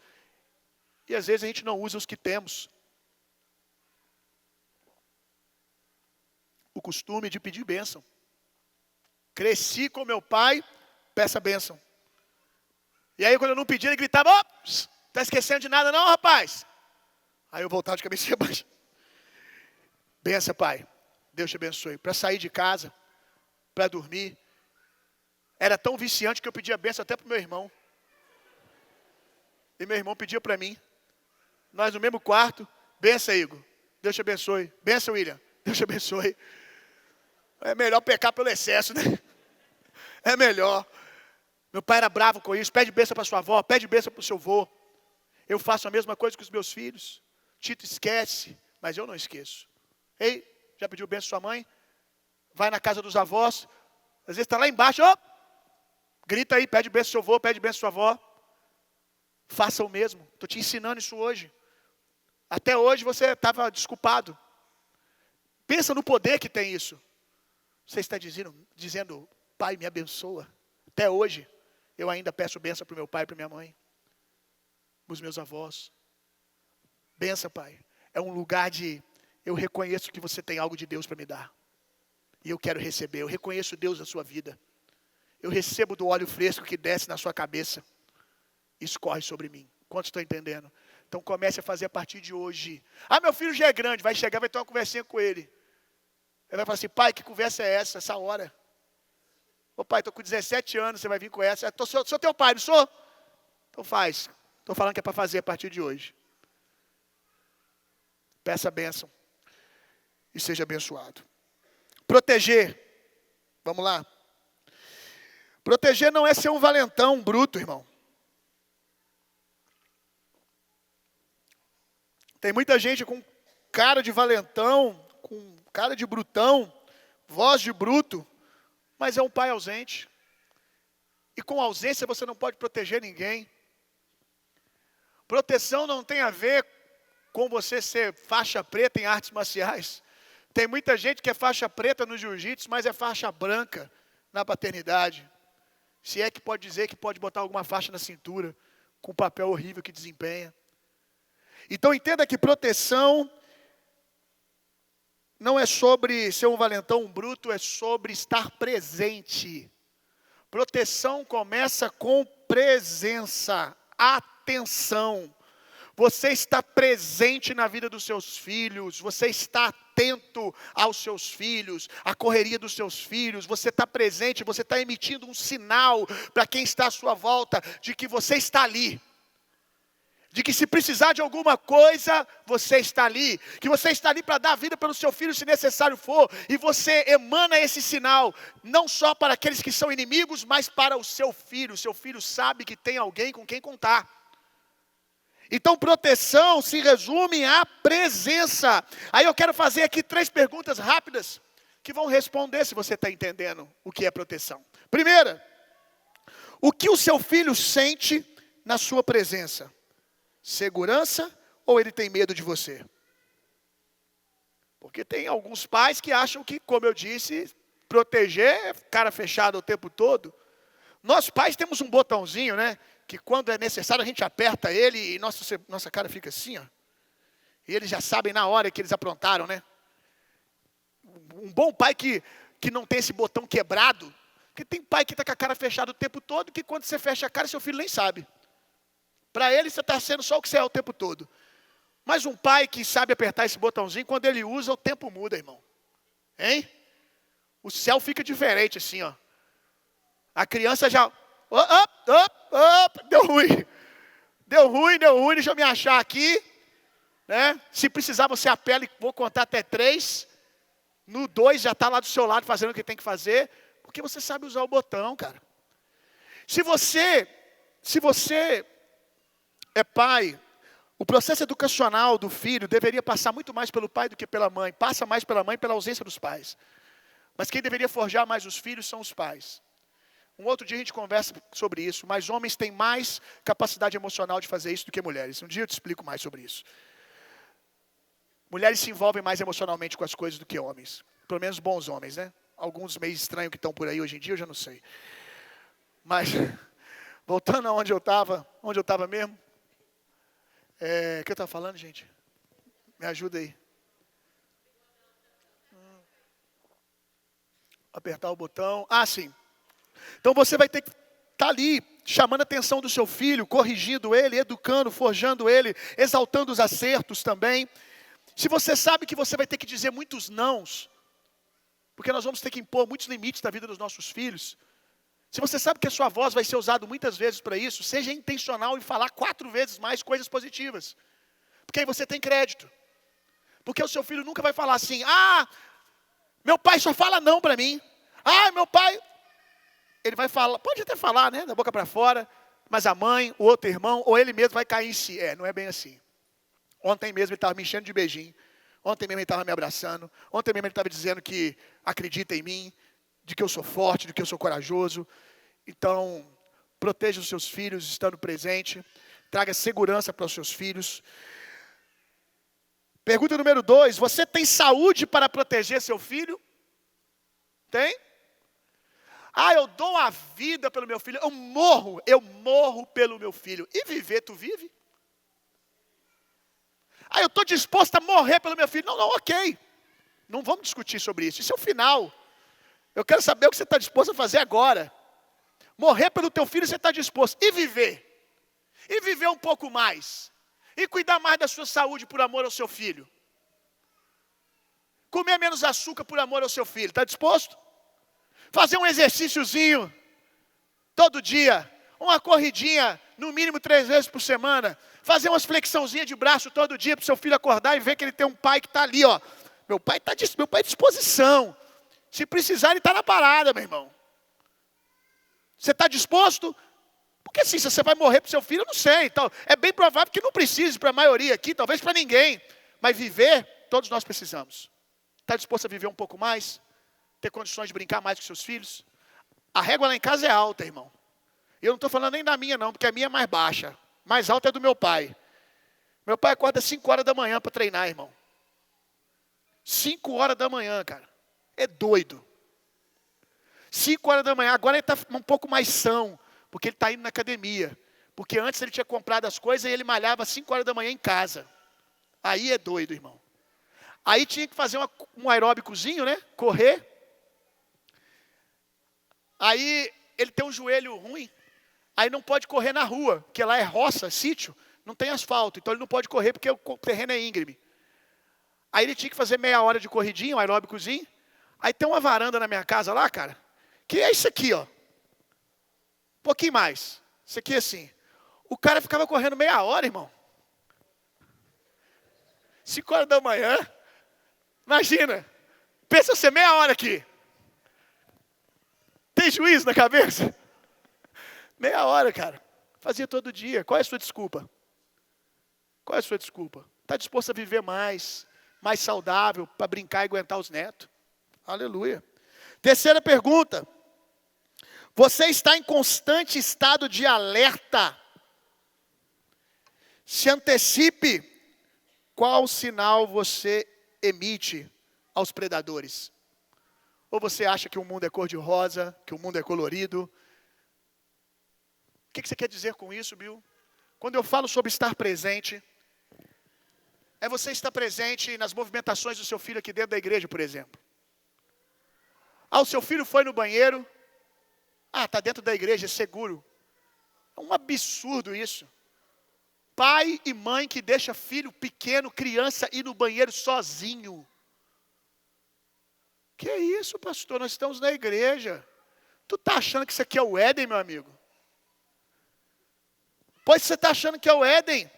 e às vezes a gente não usa os que temos. O costume de pedir bênção. Cresci com meu pai, peça bênção. E aí quando eu não pedia, ele gritava, tá esquecendo de nada não, rapaz? Aí eu voltava de cabeça baixa. Benção, pai. Deus te abençoe. Para sair de casa, para dormir. Era tão viciante que eu pedia bênção até para o meu irmão. E meu irmão pedia para mim. Nós no mesmo quarto. Benção, Igor. Deus te abençoe. Benção, William. Deus te abençoe. É melhor pecar pelo excesso, né? É melhor. Meu pai era bravo com isso. Pede bênção para sua avó. Pede bênção para o seu avô. Eu faço a mesma coisa com os meus filhos. Tito esquece, mas eu não esqueço. Ei, já pediu bênção sua mãe? Vai na casa dos avós. Às vezes está lá embaixo. Grita aí, pede bênção seu avô, pede bênção sua avó. Faça o mesmo. Estou te ensinando isso hoje. Até hoje você estava desculpado. Pensa no poder que tem isso. Você está dizendo, pai, me abençoa. Até hoje, eu ainda peço bênção para o meu pai e para minha mãe. Para os meus avós. Bênção, pai. É um lugar de... Eu reconheço que você tem algo de Deus para me dar. E eu quero receber. Eu reconheço Deus na sua vida. Eu recebo do óleo fresco que desce na sua cabeça. Escorre sobre mim. Quantos estão entendendo? Então comece a fazer a partir de hoje. Meu filho já é grande. Vai chegar, vai ter uma conversinha com ele. Ele vai falar assim, pai, que conversa é essa hora? Ô pai, estou com 17 anos, você vai vir com essa. Sou teu pai, não sou? Então faz. Estou falando que é para fazer a partir de hoje. Peça a bênção. E seja abençoado. Proteger. Vamos lá. Proteger não é ser um valentão bruto, irmão. Tem muita gente com cara de valentão, com cara de brutão, voz de bruto, mas é um pai ausente. E com ausência você não pode proteger ninguém. Proteção não tem a ver com você ser faixa preta em artes marciais. Tem muita gente que é faixa preta no jiu-jitsu, mas é faixa branca na paternidade. Se é que pode dizer que pode botar alguma faixa na cintura, com o papel horrível que desempenha. Então entenda que proteção não é sobre ser um valentão, um bruto, é sobre estar presente. Proteção começa com presença, atenção. Você está presente na vida dos seus filhos, você está atento aos seus filhos, à correria dos seus filhos, você está presente, você está emitindo um sinal para quem está à sua volta de que você está ali. de que se precisar de alguma coisa, você está ali, que você está ali para dar vida pelo seu filho se necessário for, e você emana esse sinal, não só para aqueles que são inimigos, mas para o seu filho sabe que tem alguém com quem contar. Então proteção se resume à presença. Aí eu quero fazer aqui 3 perguntas rápidas, que vão responder se você está entendendo o que é proteção. Primeira, o que o seu filho sente na sua presença? Segurança ou ele tem medo de você? Porque tem alguns pais que acham que, como eu disse, proteger é cara fechado o tempo todo. Nós pais temos um botãozinho, né? Que quando é necessário a gente aperta ele e nossa cara fica assim, ó. E eles já sabem na hora que eles aprontaram, né? Um bom pai que não tem esse botão quebrado, porque tem pai que está com a cara fechada o tempo todo, que quando você fecha a cara, seu filho nem sabe. Para ele, você está sendo só o que você é o tempo todo. Mas um pai que sabe apertar esse botãozinho, quando ele usa, o tempo muda, irmão. Hein? O céu fica diferente assim, ó. A criança já... deu ruim. Deu ruim, deixa eu me achar aqui. Né? Se precisar, você apela e vou contar até 3. No 2 já está lá do seu lado fazendo o que tem que fazer. Porque você sabe usar o botão, cara. Se você é pai, o processo educacional do filho deveria passar muito mais pelo pai do que pela mãe. Passa mais pela mãe pela ausência dos pais. Mas quem deveria forjar mais os filhos são os pais. Um outro dia a gente conversa sobre isso, mas homens têm mais capacidade emocional de fazer isso do que mulheres. Um dia eu te explico mais sobre isso. Mulheres se envolvem mais emocionalmente com as coisas do que homens. Pelo menos bons homens, né? Alguns meio estranhos que estão por aí hoje em dia, eu já não sei. Mas, voltando aonde eu estava mesmo. O que eu estava falando, gente? Me ajuda aí. Apertar o botão. Ah, sim. Então você vai ter que estar ali, chamando a atenção do seu filho, corrigindo ele, educando, forjando ele, exaltando os acertos também. Se você sabe que você vai ter que dizer muitos nãos, porque nós vamos ter que impor muitos limites na vida dos nossos filhos. Se você sabe que a sua voz vai ser usada muitas vezes para isso, seja intencional em falar 4 vezes mais coisas positivas. Porque aí você tem crédito. Porque o seu filho nunca vai falar assim, meu pai só fala não para mim. Meu pai... Ele vai falar, pode até falar, né, da boca para fora, mas a mãe, o outro irmão, ou ele mesmo vai cair em si. Não é bem assim. Ontem mesmo ele estava me enchendo de beijinho. Ontem mesmo ele estava me abraçando. Ontem mesmo ele estava dizendo que acredita em mim, de que eu sou forte, de que eu sou corajoso. Então, proteja os seus filhos estando presente. Traga segurança para os seus filhos. Pergunta número 2. Você tem saúde para proteger seu filho? Tem? Eu dou a vida pelo meu filho. Eu morro pelo meu filho. E viver, tu vive? Eu estou disposto a morrer pelo meu filho. Não, ok. Não vamos discutir sobre isso. Isso é o final. Eu quero saber o que você está disposto a fazer agora. Morrer pelo teu filho você está disposto. E viver? E viver um pouco mais. E cuidar mais da sua saúde por amor ao seu filho. Comer menos açúcar por amor ao seu filho. Está disposto? Fazer um exercíciozinho todo dia. Uma corridinha, no mínimo 3 vezes por semana. Fazer umas flexãozinhas de braço todo dia para o seu filho acordar e ver que ele tem um pai que está ali, ó. Meu pai é à disposição. Se precisar, ele está na parada, meu irmão. Você está disposto? Porque assim, se você vai morrer para o seu filho, eu não sei. Então, é bem provável que não precise para a maioria aqui, talvez para ninguém. Mas viver, todos nós precisamos. Está disposto a viver um pouco mais? Ter condições de brincar mais com seus filhos? A régua lá em casa é alta, irmão. E eu não estou falando nem da minha não, porque a minha é mais baixa. Mais alta é do meu pai. Meu pai acorda 5 horas da manhã para treinar, irmão. 5 horas da manhã, cara. É doido. 5 horas da manhã. Agora ele está um pouco mais são, porque ele está indo na academia. Porque antes ele tinha comprado as coisas e ele malhava 5 horas da manhã em casa. Aí é doido, irmão. Aí tinha que fazer um aeróbicozinho, né? Correr. Aí ele tem um joelho ruim. Aí não pode correr na rua, porque lá é roça, sítio, não tem asfalto. Então ele não pode correr porque o terreno é íngreme. Aí ele tinha que fazer meia hora de corridinha, um aeróbicozinho. Aí tem uma varanda na minha casa lá, cara, que é isso aqui, ó. Um pouquinho mais. Isso aqui assim. O cara ficava correndo meia hora, irmão. 5 horas da manhã. Imagina. Pensa você meia hora aqui. Tem juízo na cabeça? Meia hora, cara. Fazia todo dia. Qual é a sua desculpa? Qual é a sua desculpa? Está disposto a viver mais saudável, para brincar e aguentar os netos? Aleluia. Terceira pergunta. Você está em constante estado de alerta? Se antecipe. Qual sinal você emite aos predadores? Ou você acha que o mundo é cor-de-rosa, que o mundo é colorido? O que você quer dizer com isso, Bill? Quando eu falo sobre estar presente, é você estar presente nas movimentações do seu filho aqui dentro da igreja, por exemplo. O seu filho foi no banheiro. Está dentro da igreja, é seguro. É um absurdo isso. Pai e mãe que deixa filho pequeno, criança, ir no banheiro sozinho. Que isso, pastor? Nós estamos na igreja. Tu está achando que isso aqui é o Éden, meu amigo? Pois você está achando que é o Éden.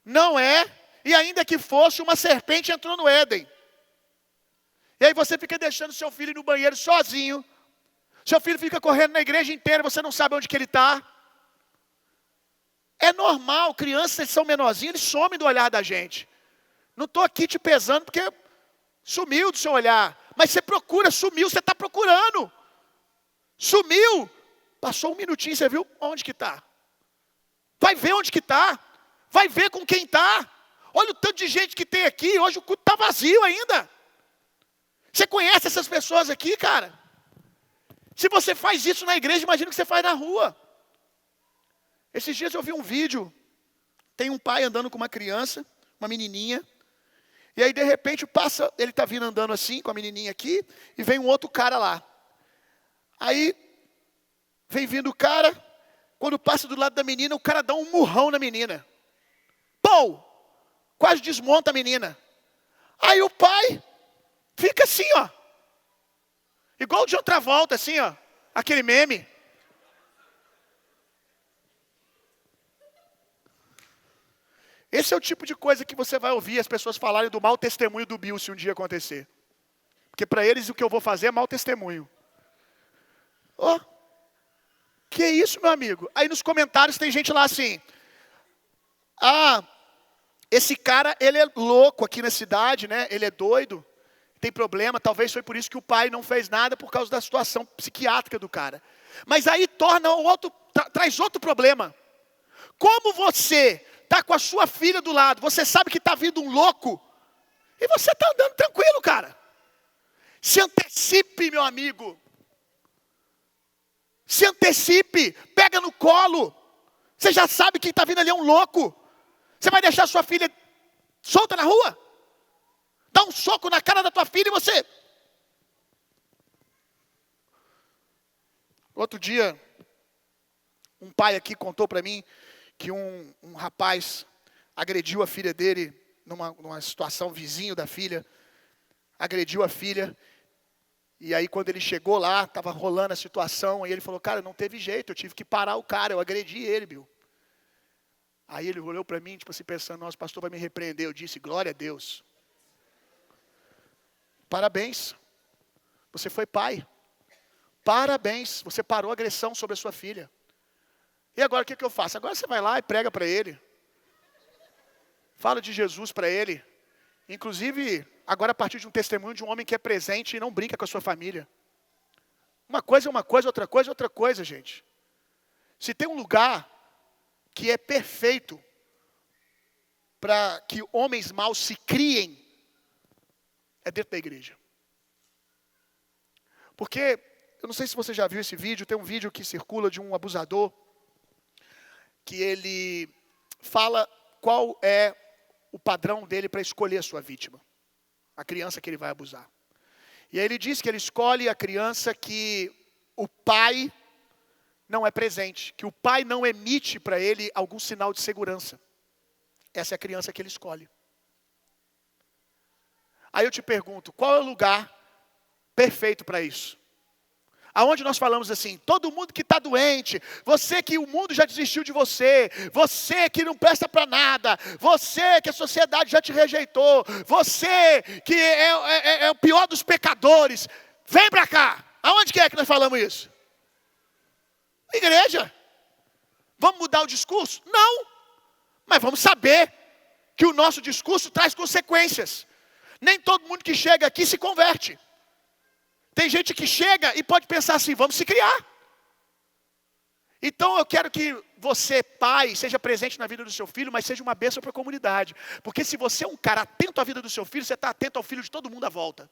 Não é. E ainda que fosse, uma serpente entrou no Éden. E aí você fica deixando seu filho ir no banheiro sozinho. Seu filho fica correndo na igreja inteira, você não sabe onde que ele está. É normal, crianças são menorzinhos, eles somem do olhar da gente. Não estou aqui te pesando porque sumiu do seu olhar. Mas você procura, sumiu, você está procurando. Sumiu. Passou um minutinho, você viu onde que está. Vai ver onde que está. Vai ver com quem está. Olha o tanto de gente que tem aqui, hoje o culto está vazio ainda. Você conhece essas pessoas aqui, cara? Se você faz isso na igreja, imagina o que você faz na rua. Esses dias eu vi um vídeo. Tem um pai andando com uma criança, uma menininha. E aí de repente passa, ele está vindo andando assim, com a menininha aqui. E vem um outro cara lá. Aí vem vindo o cara. Quando passa do lado da menina, o cara dá um murrão na menina. Pau! Quase desmonta a menina. Aí o pai fica assim, ó. Igual de outra volta, assim, ó. Aquele meme. Esse é o tipo de coisa que você vai ouvir as pessoas falarem do mau testemunho do Bill se um dia acontecer. Porque para eles o que eu vou fazer é mau testemunho. Que isso, meu amigo? Aí nos comentários tem gente lá assim. Esse cara, ele é louco aqui na cidade, né? Ele é doido. Tem problema, talvez foi por isso que o pai não fez nada por causa da situação psiquiátrica do cara. Mas aí traz outro problema. Como você está com a sua filha do lado, você sabe que está vindo um louco, e você está andando tranquilo, cara. Se antecipe, meu amigo. Se antecipe, pega no colo. Você já sabe que está vindo ali um louco. Você vai deixar sua filha solta na rua? Dá um soco na cara da tua filha e você... Outro dia, um pai aqui contou para mim que um rapaz agrediu a filha dele numa situação, vizinho da filha, agrediu a filha. E aí quando ele chegou lá, estava rolando a situação, e ele falou, cara, não teve jeito, eu tive que parar o cara, eu agredi ele, Bill. Aí ele olhou para mim, tipo assim, pensando, nossa, o pastor vai me repreender. Eu disse, glória a Deus. Parabéns, você foi pai. Parabéns, você parou a agressão sobre a sua filha. E agora o que eu faço? Agora você vai lá e prega para ele. Fala de Jesus para ele. Inclusive, agora a partir de um testemunho de um homem que é presente e não brinca com a sua família. Uma coisa é uma coisa, outra coisa é outra coisa, gente. Se tem um lugar que é perfeito para que homens maus se criem, é dentro da igreja. Porque, eu não sei se você já viu esse vídeo, tem um vídeo que circula de um abusador, que ele fala qual é o padrão dele para escolher a sua vítima, a criança que ele vai abusar. E aí ele diz que ele escolhe a criança que o pai não é presente, que o pai não emite para ele algum sinal de segurança. Essa é a criança que ele escolhe. Aí eu te pergunto, qual é o lugar perfeito para isso? Aonde nós falamos assim, todo mundo que está doente, você que o mundo já desistiu de você que não presta para nada, você que a sociedade já te rejeitou, você que é o pior dos pecadores, vem para cá. Aonde que é que nós falamos isso? Igreja. Vamos mudar o discurso? Não. Mas vamos saber que o nosso discurso traz consequências. Nem todo mundo que chega aqui se converte. Tem gente que chega e pode pensar assim, vamos se criar. Então eu quero que você, pai, seja presente na vida do seu filho, mas seja uma bênção para a comunidade. Porque se você é um cara atento à vida do seu filho, você está atento ao filho de todo mundo à volta.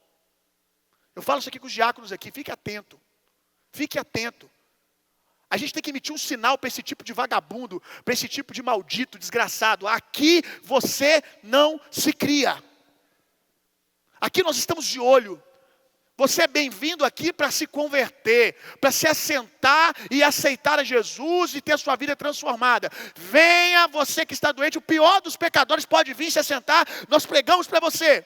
Eu falo isso aqui com os diáconos aqui, fique atento. Fique atento. A gente tem que emitir um sinal para esse tipo de vagabundo, para esse tipo de maldito, desgraçado. Aqui você não se cria. Aqui nós estamos de olho. Você é bem-vindo aqui para se converter, para se assentar e aceitar a Jesus e ter a sua vida transformada. Venha, você que está doente, o pior dos pecadores pode vir se assentar, nós pregamos para você.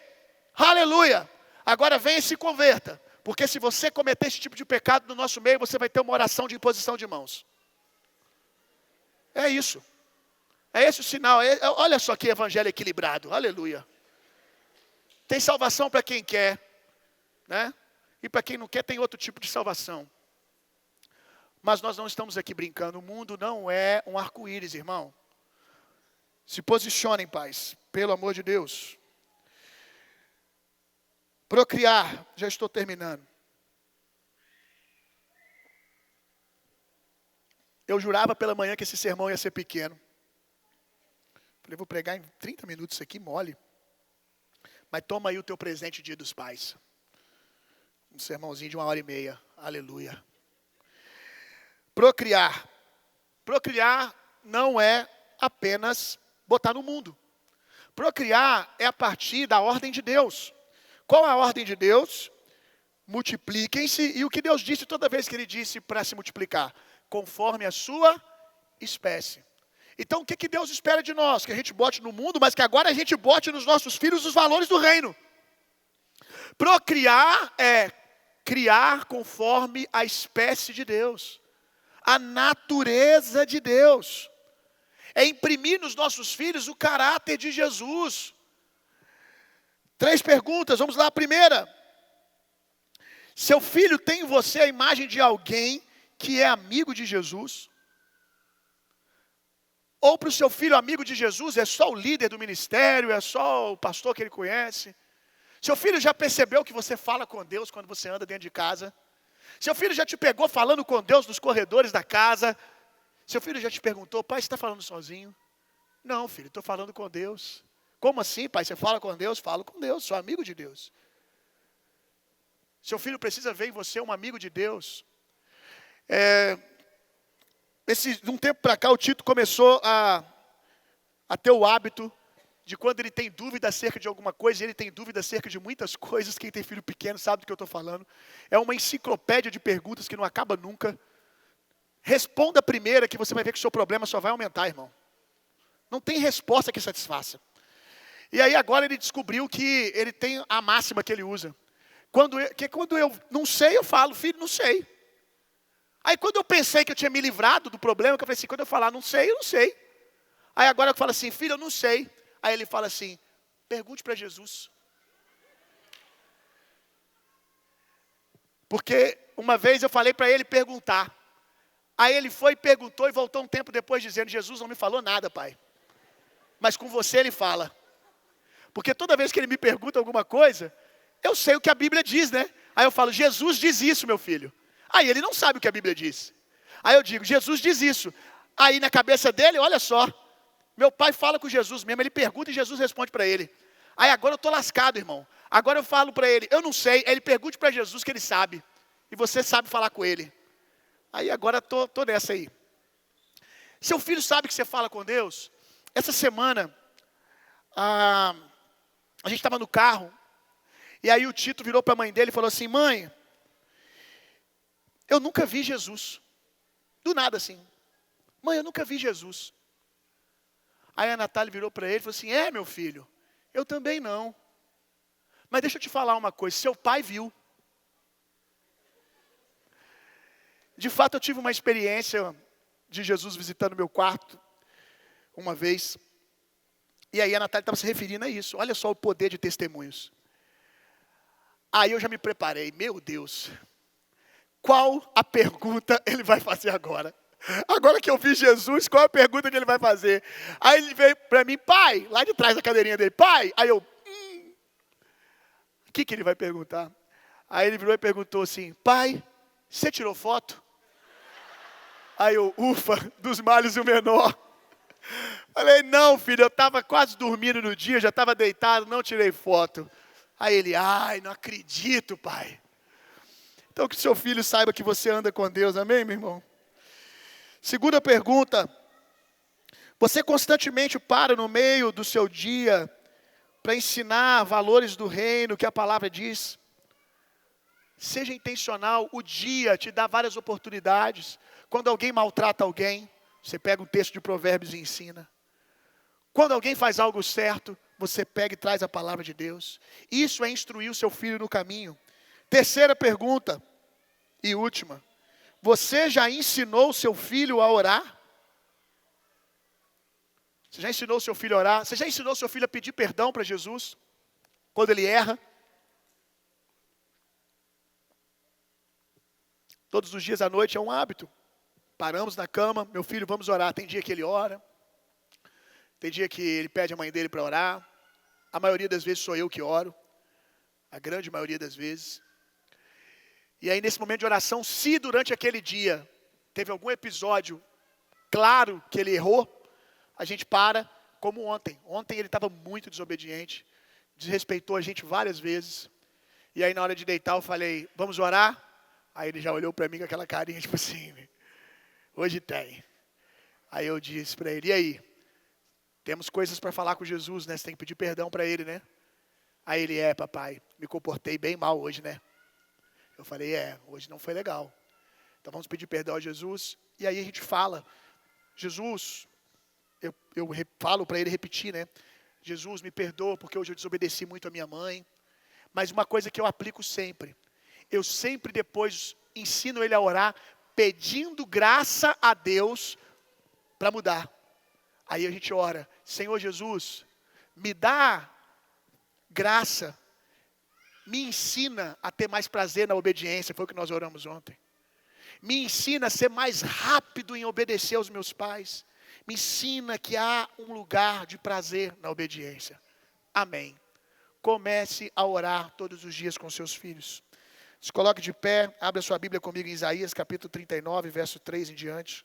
Aleluia! Agora venha e se converta, porque se você cometer esse tipo de pecado no nosso meio, você vai ter uma oração de imposição de mãos. É isso. É esse o sinal. Olha só que evangelho equilibrado. Aleluia. Tem salvação para quem quer, né? E para quem não quer, tem outro tipo de salvação. Mas nós não estamos aqui brincando. O mundo não é um arco-íris, irmão. Se posicionem, pais, pelo amor de Deus. Procriar, já estou terminando. Eu jurava pela manhã que esse sermão ia ser pequeno. Falei, vou pregar em 30 minutos isso aqui, mole. Mas toma aí o teu presente Dia dos Pais. Um sermãozinho de 1h30. Aleluia. Procriar. Procriar não é apenas botar no mundo. Procriar é a partir da ordem de Deus. Qual a ordem de Deus? Multipliquem-se. E o que Deus disse toda vez que Ele disse para se multiplicar? Conforme a sua espécie. Então o que Deus espera de nós? Que a gente bote no mundo, mas que agora a gente bote nos nossos filhos os valores do reino. Procriar é criar conforme a espécie de Deus. A natureza de Deus. É imprimir nos nossos filhos o caráter de Jesus. 3 perguntas, vamos lá. A primeira. Seu filho tem em você a imagem de alguém que é amigo de Jesus? Ou para o seu filho amigo de Jesus é só o líder do ministério, é só o pastor que ele conhece? Seu filho já percebeu que você fala com Deus quando você anda dentro de casa? Seu filho já te pegou falando com Deus nos corredores da casa? Seu filho já te perguntou, pai, você está falando sozinho? Não, filho, estou falando com Deus. Como assim, pai? Você fala com Deus? Falo com Deus, sou amigo de Deus. Seu filho precisa ver em você um amigo de Deus. De um tempo para cá, o Tito começou a ter o hábito de quando ele tem dúvida acerca de alguma coisa, e ele tem dúvida acerca de muitas coisas. Quem tem filho pequeno sabe do que eu estou falando. É uma enciclopédia de perguntas que não acaba nunca. Responda a primeira, que você vai ver que o seu problema só vai aumentar, irmão. Não tem resposta que satisfaça. E aí agora ele descobriu que ele tem a máxima que ele usa. Quando eu não sei, eu falo, filho, não sei. Aí quando eu pensei que eu tinha me livrado do problema, que eu falei assim, quando eu falar não sei, eu não sei. Aí agora eu falo assim, filho, eu não sei. Aí ele fala assim, pergunte para Jesus. Porque uma vez eu falei para ele perguntar. Aí ele foi, perguntou e voltou um tempo depois dizendo, Jesus não me falou nada, pai. Mas com você ele fala. Porque toda vez que ele me pergunta alguma coisa, eu sei o que a Bíblia diz, né? Aí eu falo, Jesus diz isso, meu filho. Aí ele não sabe o que a Bíblia diz. Aí eu digo, Jesus diz isso. Aí na cabeça dele, olha só. Meu pai fala com Jesus mesmo, ele pergunta e Jesus responde para ele. Aí agora eu estou lascado, irmão. Agora eu falo para ele, eu não sei. Aí ele pergunte para Jesus que ele sabe. E você sabe falar com ele. Aí agora estou nessa aí. Seu filho sabe que você fala com Deus? Essa semana, a gente estava no carro. E aí o Tito virou para a mãe dele e falou assim, mãe, eu nunca vi Jesus. Do nada assim. Mãe, eu nunca vi Jesus. Aí a Natália virou para ele e falou assim, meu filho, eu também não. Mas deixa eu te falar uma coisa, seu pai viu. De fato, eu tive uma experiência de Jesus visitando meu quarto uma vez. E aí a Natália estava se referindo a isso. Olha só o poder de testemunhos. Aí eu já me preparei. Meu Deus, qual a pergunta ele vai fazer agora? Agora que eu vi Jesus, qual a pergunta que ele vai fazer? Aí ele veio para mim, pai, lá de trás da cadeirinha dele, pai. Aí eu, o que ele vai perguntar? Aí ele virou e perguntou assim, pai, você tirou foto? Aí eu, ufa, dos males o menor. Falei, não filho, eu estava quase dormindo no dia, já estava deitado, não tirei foto. Aí ele, ai, não acredito, pai. Então que seu filho saiba que você anda com Deus, amém, meu irmão? Segunda pergunta, você constantemente para no meio do seu dia para ensinar valores do reino que a palavra diz? Seja intencional, o dia te dá várias oportunidades. Quando alguém maltrata alguém, você pega um texto de Provérbios e ensina. Quando alguém faz algo certo, você pega e traz a palavra de Deus. Isso é instruir o seu filho no caminho. Terceira pergunta e última. Você já ensinou seu filho a orar? Você já ensinou seu filho a orar? Você já ensinou seu filho a pedir perdão para Jesus quando ele erra? Todos os dias à noite é um hábito. Paramos na cama, meu filho, vamos orar. Tem dia que ele ora. Tem dia que ele pede a mãe dele para orar. A maioria das vezes sou eu que oro. A grande maioria das vezes. E aí nesse momento de oração, se durante aquele dia teve algum episódio claro que ele errou, a gente para, como ontem. Ontem ele estava muito desobediente, desrespeitou a gente várias vezes. E aí na hora de deitar eu falei, vamos orar? Aí ele já olhou para mim com aquela carinha, tipo assim, hoje tem. Aí eu disse para ele, e aí? Temos coisas para falar com Jesus, né? Você tem que pedir perdão para ele, né? Aí ele, papai, me comportei bem mal hoje, né? Eu falei, hoje não foi legal. Então vamos pedir perdão a Jesus. E aí a gente fala, Jesus, eu falo para ele repetir, né? Jesus, me perdoa porque hoje eu desobedeci muito a minha mãe. Mas uma coisa que eu aplico sempre, eu sempre depois ensino ele a orar, pedindo graça a Deus para mudar. Aí a gente ora, Senhor Jesus, me dá graça, me ensina a ter mais prazer na obediência, foi o que nós oramos ontem. Me ensina a ser mais rápido em obedecer aos meus pais. Me ensina que há um lugar de prazer na obediência. Amém. Comece a orar todos os dias com seus filhos. Se coloque de pé, abra sua Bíblia comigo em Isaías, capítulo 39, verso 3 em diante.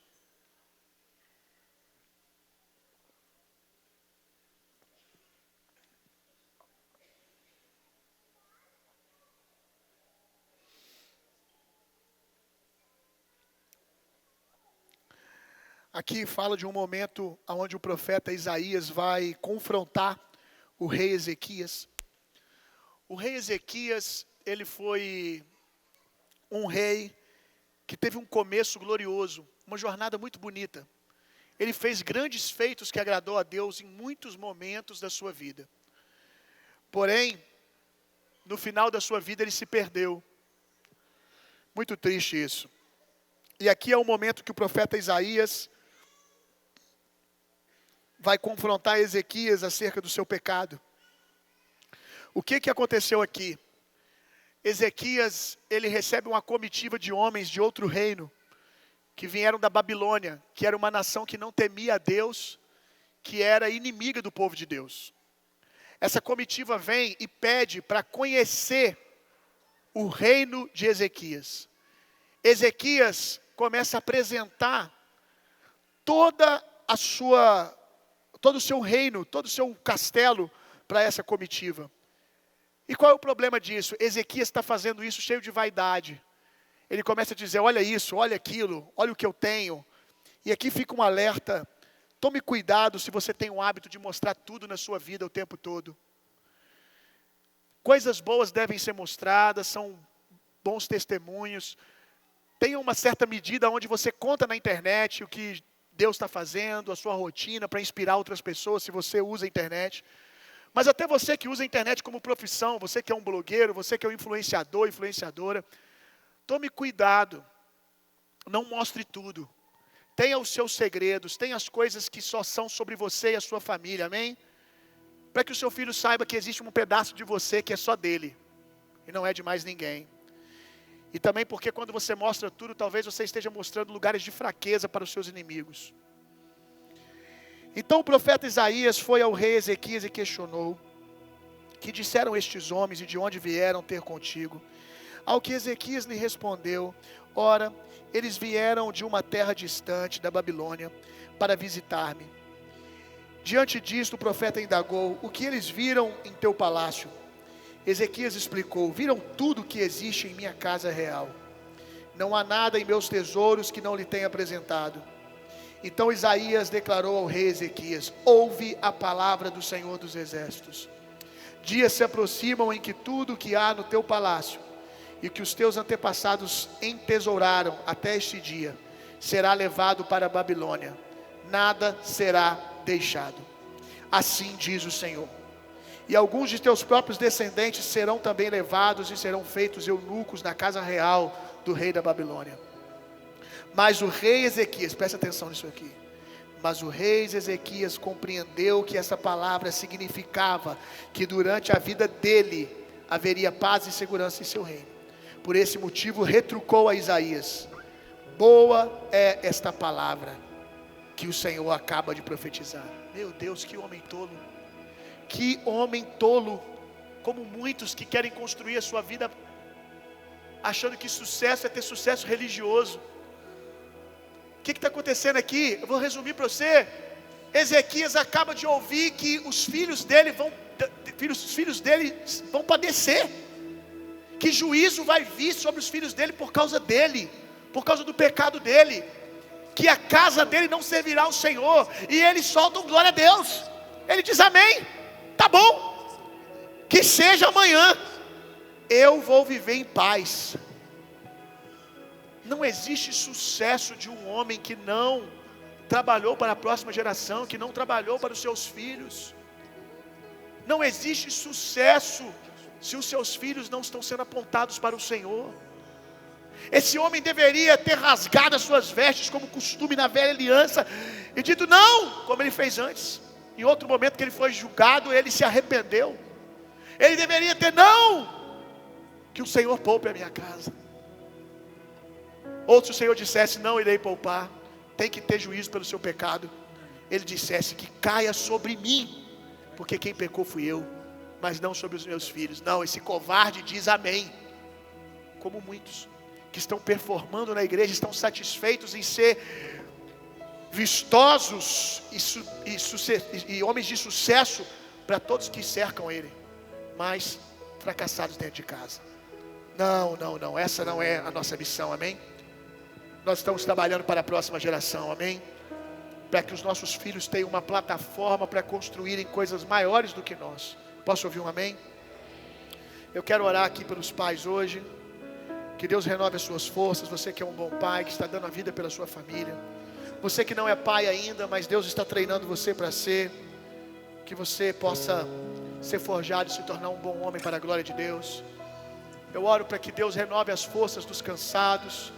Aqui fala de um momento onde o profeta Isaías vai confrontar o rei Ezequias. O rei Ezequias, ele foi um rei que teve um começo glorioso, uma jornada muito bonita. Ele fez grandes feitos que agradou a Deus em muitos momentos da sua vida. Porém, no final da sua vida ele se perdeu. Muito triste isso. E aqui é o momento que o profeta Isaías vai confrontar Ezequias acerca do seu pecado. O que aconteceu aqui? Ezequias, ele recebe uma comitiva de homens de outro reino, que vieram da Babilônia, que era uma nação que não temia a Deus, que era inimiga do povo de Deus. Essa comitiva vem e pede para conhecer o reino de Ezequias. Ezequias começa a apresentar todo o seu reino, todo o seu castelo para essa comitiva. E qual é o problema disso? Ezequias está fazendo isso cheio de vaidade. Ele começa a dizer, olha isso, olha aquilo, olha o que eu tenho. E aqui fica um alerta, tome cuidado se você tem o hábito de mostrar tudo na sua vida o tempo todo. Coisas boas devem ser mostradas, são bons testemunhos. Tenha uma certa medida onde você conta na internet o que Deus está fazendo, a sua rotina, para inspirar outras pessoas, se você usa a internet. Mas até você que usa a internet como profissão, você que é um blogueiro, você que é um influenciador, influenciadora, tome cuidado Não mostre tudo. Tenha os seus segredos, tenha as coisas que só são sobre você e a sua família, amém? Para que o seu filho saiba que existe um pedaço de você que é só dele e não é de mais ninguém. E também porque quando você mostra tudo, talvez você esteja mostrando lugares de fraqueza para os seus inimigos. Então o profeta Isaías foi ao rei Ezequias e questionou: que disseram estes homens e de onde vieram ter contigo? Ao que Ezequias lhe respondeu: ora, eles vieram de uma terra distante da Babilônia para visitar-me. Diante disto o profeta indagou: o que eles viram em teu palácio? Ezequias explicou: viram tudo que existe em minha casa real. Não há nada em meus tesouros que não lhe tenha apresentado. Então Isaías declarou ao rei Ezequias: ouve a palavra do Senhor dos Exércitos. Dias se aproximam em que tudo o que há no teu palácio e que os teus antepassados entesouraram até este dia será levado para a Babilônia. Nada será deixado. Assim diz o Senhor. E alguns de teus próprios descendentes serão também levados e serão feitos eunucos na casa real do rei da Babilônia. Mas o rei Ezequias, presta atenção nisso aqui. Mas o rei Ezequias compreendeu que essa palavra significava que durante a vida dele haveria paz e segurança em seu reino. Por esse motivo retrucou a Isaías: boa é esta palavra que o Senhor acaba de profetizar. Meu Deus, que homem tolo. Que homem tolo. Como muitos que querem construir a sua vida achando que sucesso é ter sucesso religioso. O que está acontecendo aqui? Eu vou resumir para você. Ezequias acaba de ouvir que os filhos dele vão padecer, que juízo vai vir sobre os filhos dele por causa dele, por causa do pecado dele, que a casa dele não servirá ao Senhor. E eles soltam glória a Deus. Ele diz amém, tá bom, que seja amanhã, eu vou viver em paz. Não existe sucesso de um homem que não trabalhou para a próxima geração, que não trabalhou para os seus filhos. Não existe sucesso se os seus filhos não estão sendo apontados para o Senhor. Esse homem deveria ter rasgado as suas vestes, como costume na velha aliança, e dito não, como ele fez antes. Em outro momento que ele foi julgado, ele se arrependeu. Ele deveria ter: não, que o Senhor poupe a minha casa. Ou se o Senhor dissesse: não irei poupar, tem que ter juízo pelo seu pecado, ele dissesse: que caia sobre mim, porque quem pecou fui eu, mas não sobre os meus filhos. Não, esse covarde diz amém. Como muitos que estão performando na igreja, estão satisfeitos em ser vistosos e homens de sucesso para todos que cercam ele, mas fracassados dentro de casa. Não, essa não é a nossa missão, amém? Nós estamos trabalhando para a próxima geração, amém? Para que os nossos filhos tenham uma plataforma para construírem coisas maiores do que nós. Posso ouvir um amém? Eu quero orar aqui pelos pais hoje. Que Deus renove as suas forças. Você que é um bom pai, que está dando a vida pela sua família. Você que não é pai ainda, mas Deus está treinando você para ser. Que você possa ser forjado e se tornar um bom homem para a glória de Deus. Eu oro para que Deus renove as forças dos cansados.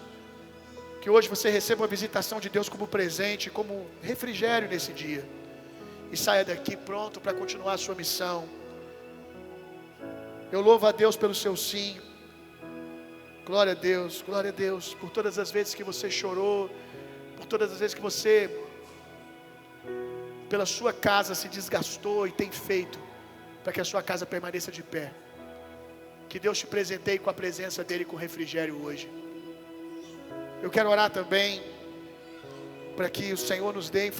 Que hoje você receba uma visitação de Deus como presente, como refrigério nesse dia. E saia daqui pronto para continuar a sua missão. Eu louvo a Deus pelo seu sim. Glória a Deus, por todas as vezes que você chorou, por todas as vezes que você, pela sua casa, se desgastou e tem feito para que a sua casa permaneça de pé. Que Deus te presenteie com a presença dEle, com refrigério hoje. Eu quero orar também para que o Senhor nos dê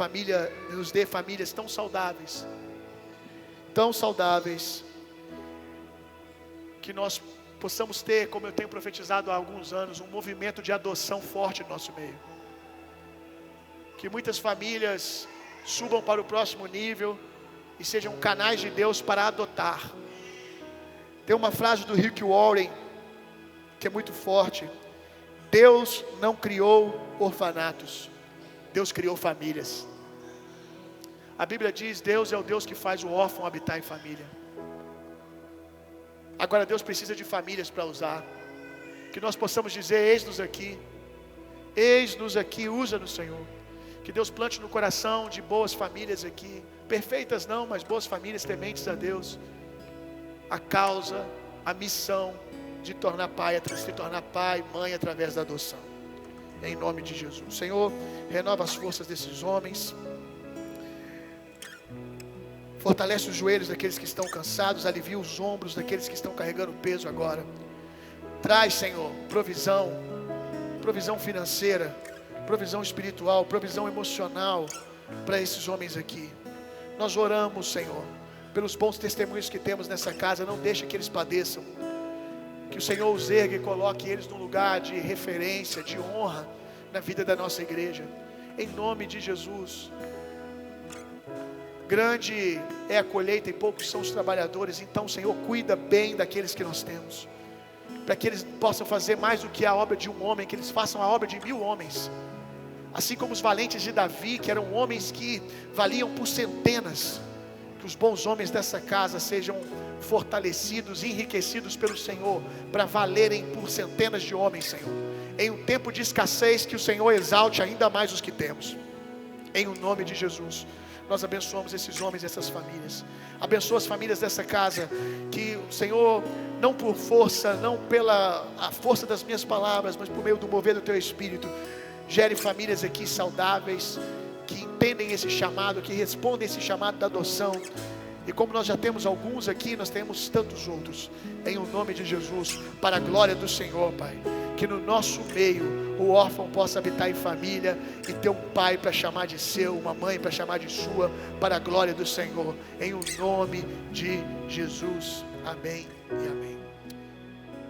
famílias tão saudáveis, que nós possamos ter, como eu tenho profetizado há alguns anos, um movimento de adoção forte no nosso meio. Que muitas famílias subam para o próximo nível e sejam canais de Deus para adotar. Tem uma frase do Rick Warren que é muito forte: Deus não criou orfanatos, Deus criou famílias. A Bíblia diz: Deus é o Deus que faz o órfão habitar em família. Agora Deus precisa de famílias para usar. Que nós possamos dizer: eis-nos aqui, Eis-nos aqui, usa-nos, Senhor. Que Deus plante no coração de boas famílias aqui, perfeitas não, mas boas famílias tementes a Deus, a causa, a missão de tornar pai, se tornar pai, mãe através da adoção. Em nome de Jesus. Senhor, renova as forças desses homens. Fortalece os joelhos daqueles que estão cansados, alivia os ombros daqueles que estão carregando peso agora. Traz, Senhor, provisão financeira, provisão espiritual, provisão emocional para esses homens aqui. Nós oramos, Senhor, pelos bons testemunhos que temos nessa casa. Não deixe que eles padeçam. Que o Senhor os ergue e coloque eles num lugar de referência, de honra na vida da nossa igreja. Em nome de Jesus. Grande é a colheita e poucos são os trabalhadores. Então, Senhor, cuida bem daqueles que nós temos, para que eles possam fazer mais do que a obra de um homem, que eles façam a obra de 1000 homens. Assim como os valentes de Davi, que eram homens que valiam por centenas. Que os bons homens dessa casa sejam fortalecidos, enriquecidos pelo Senhor, para valerem por centenas de homens, Senhor. Em um tempo de escassez, que o Senhor exalte ainda mais os que temos. Em o nome de Jesus, nós abençoamos esses homens e essas famílias. Abençoa as famílias dessa casa, que o Senhor, não por força, não pela a força das minhas palavras, mas por meio do mover do Teu Espírito, gere famílias aqui saudáveis, que entendem esse chamado, que respondem esse chamado da adoção. E como nós já temos alguns aqui, nós temos tantos outros. Em o nome de Jesus, para a glória do Senhor, Pai. Que no nosso meio o órfão possa habitar em família e ter um pai para chamar de seu, uma mãe para chamar de sua, para a glória do Senhor. Em o nome de Jesus. Amém e amém.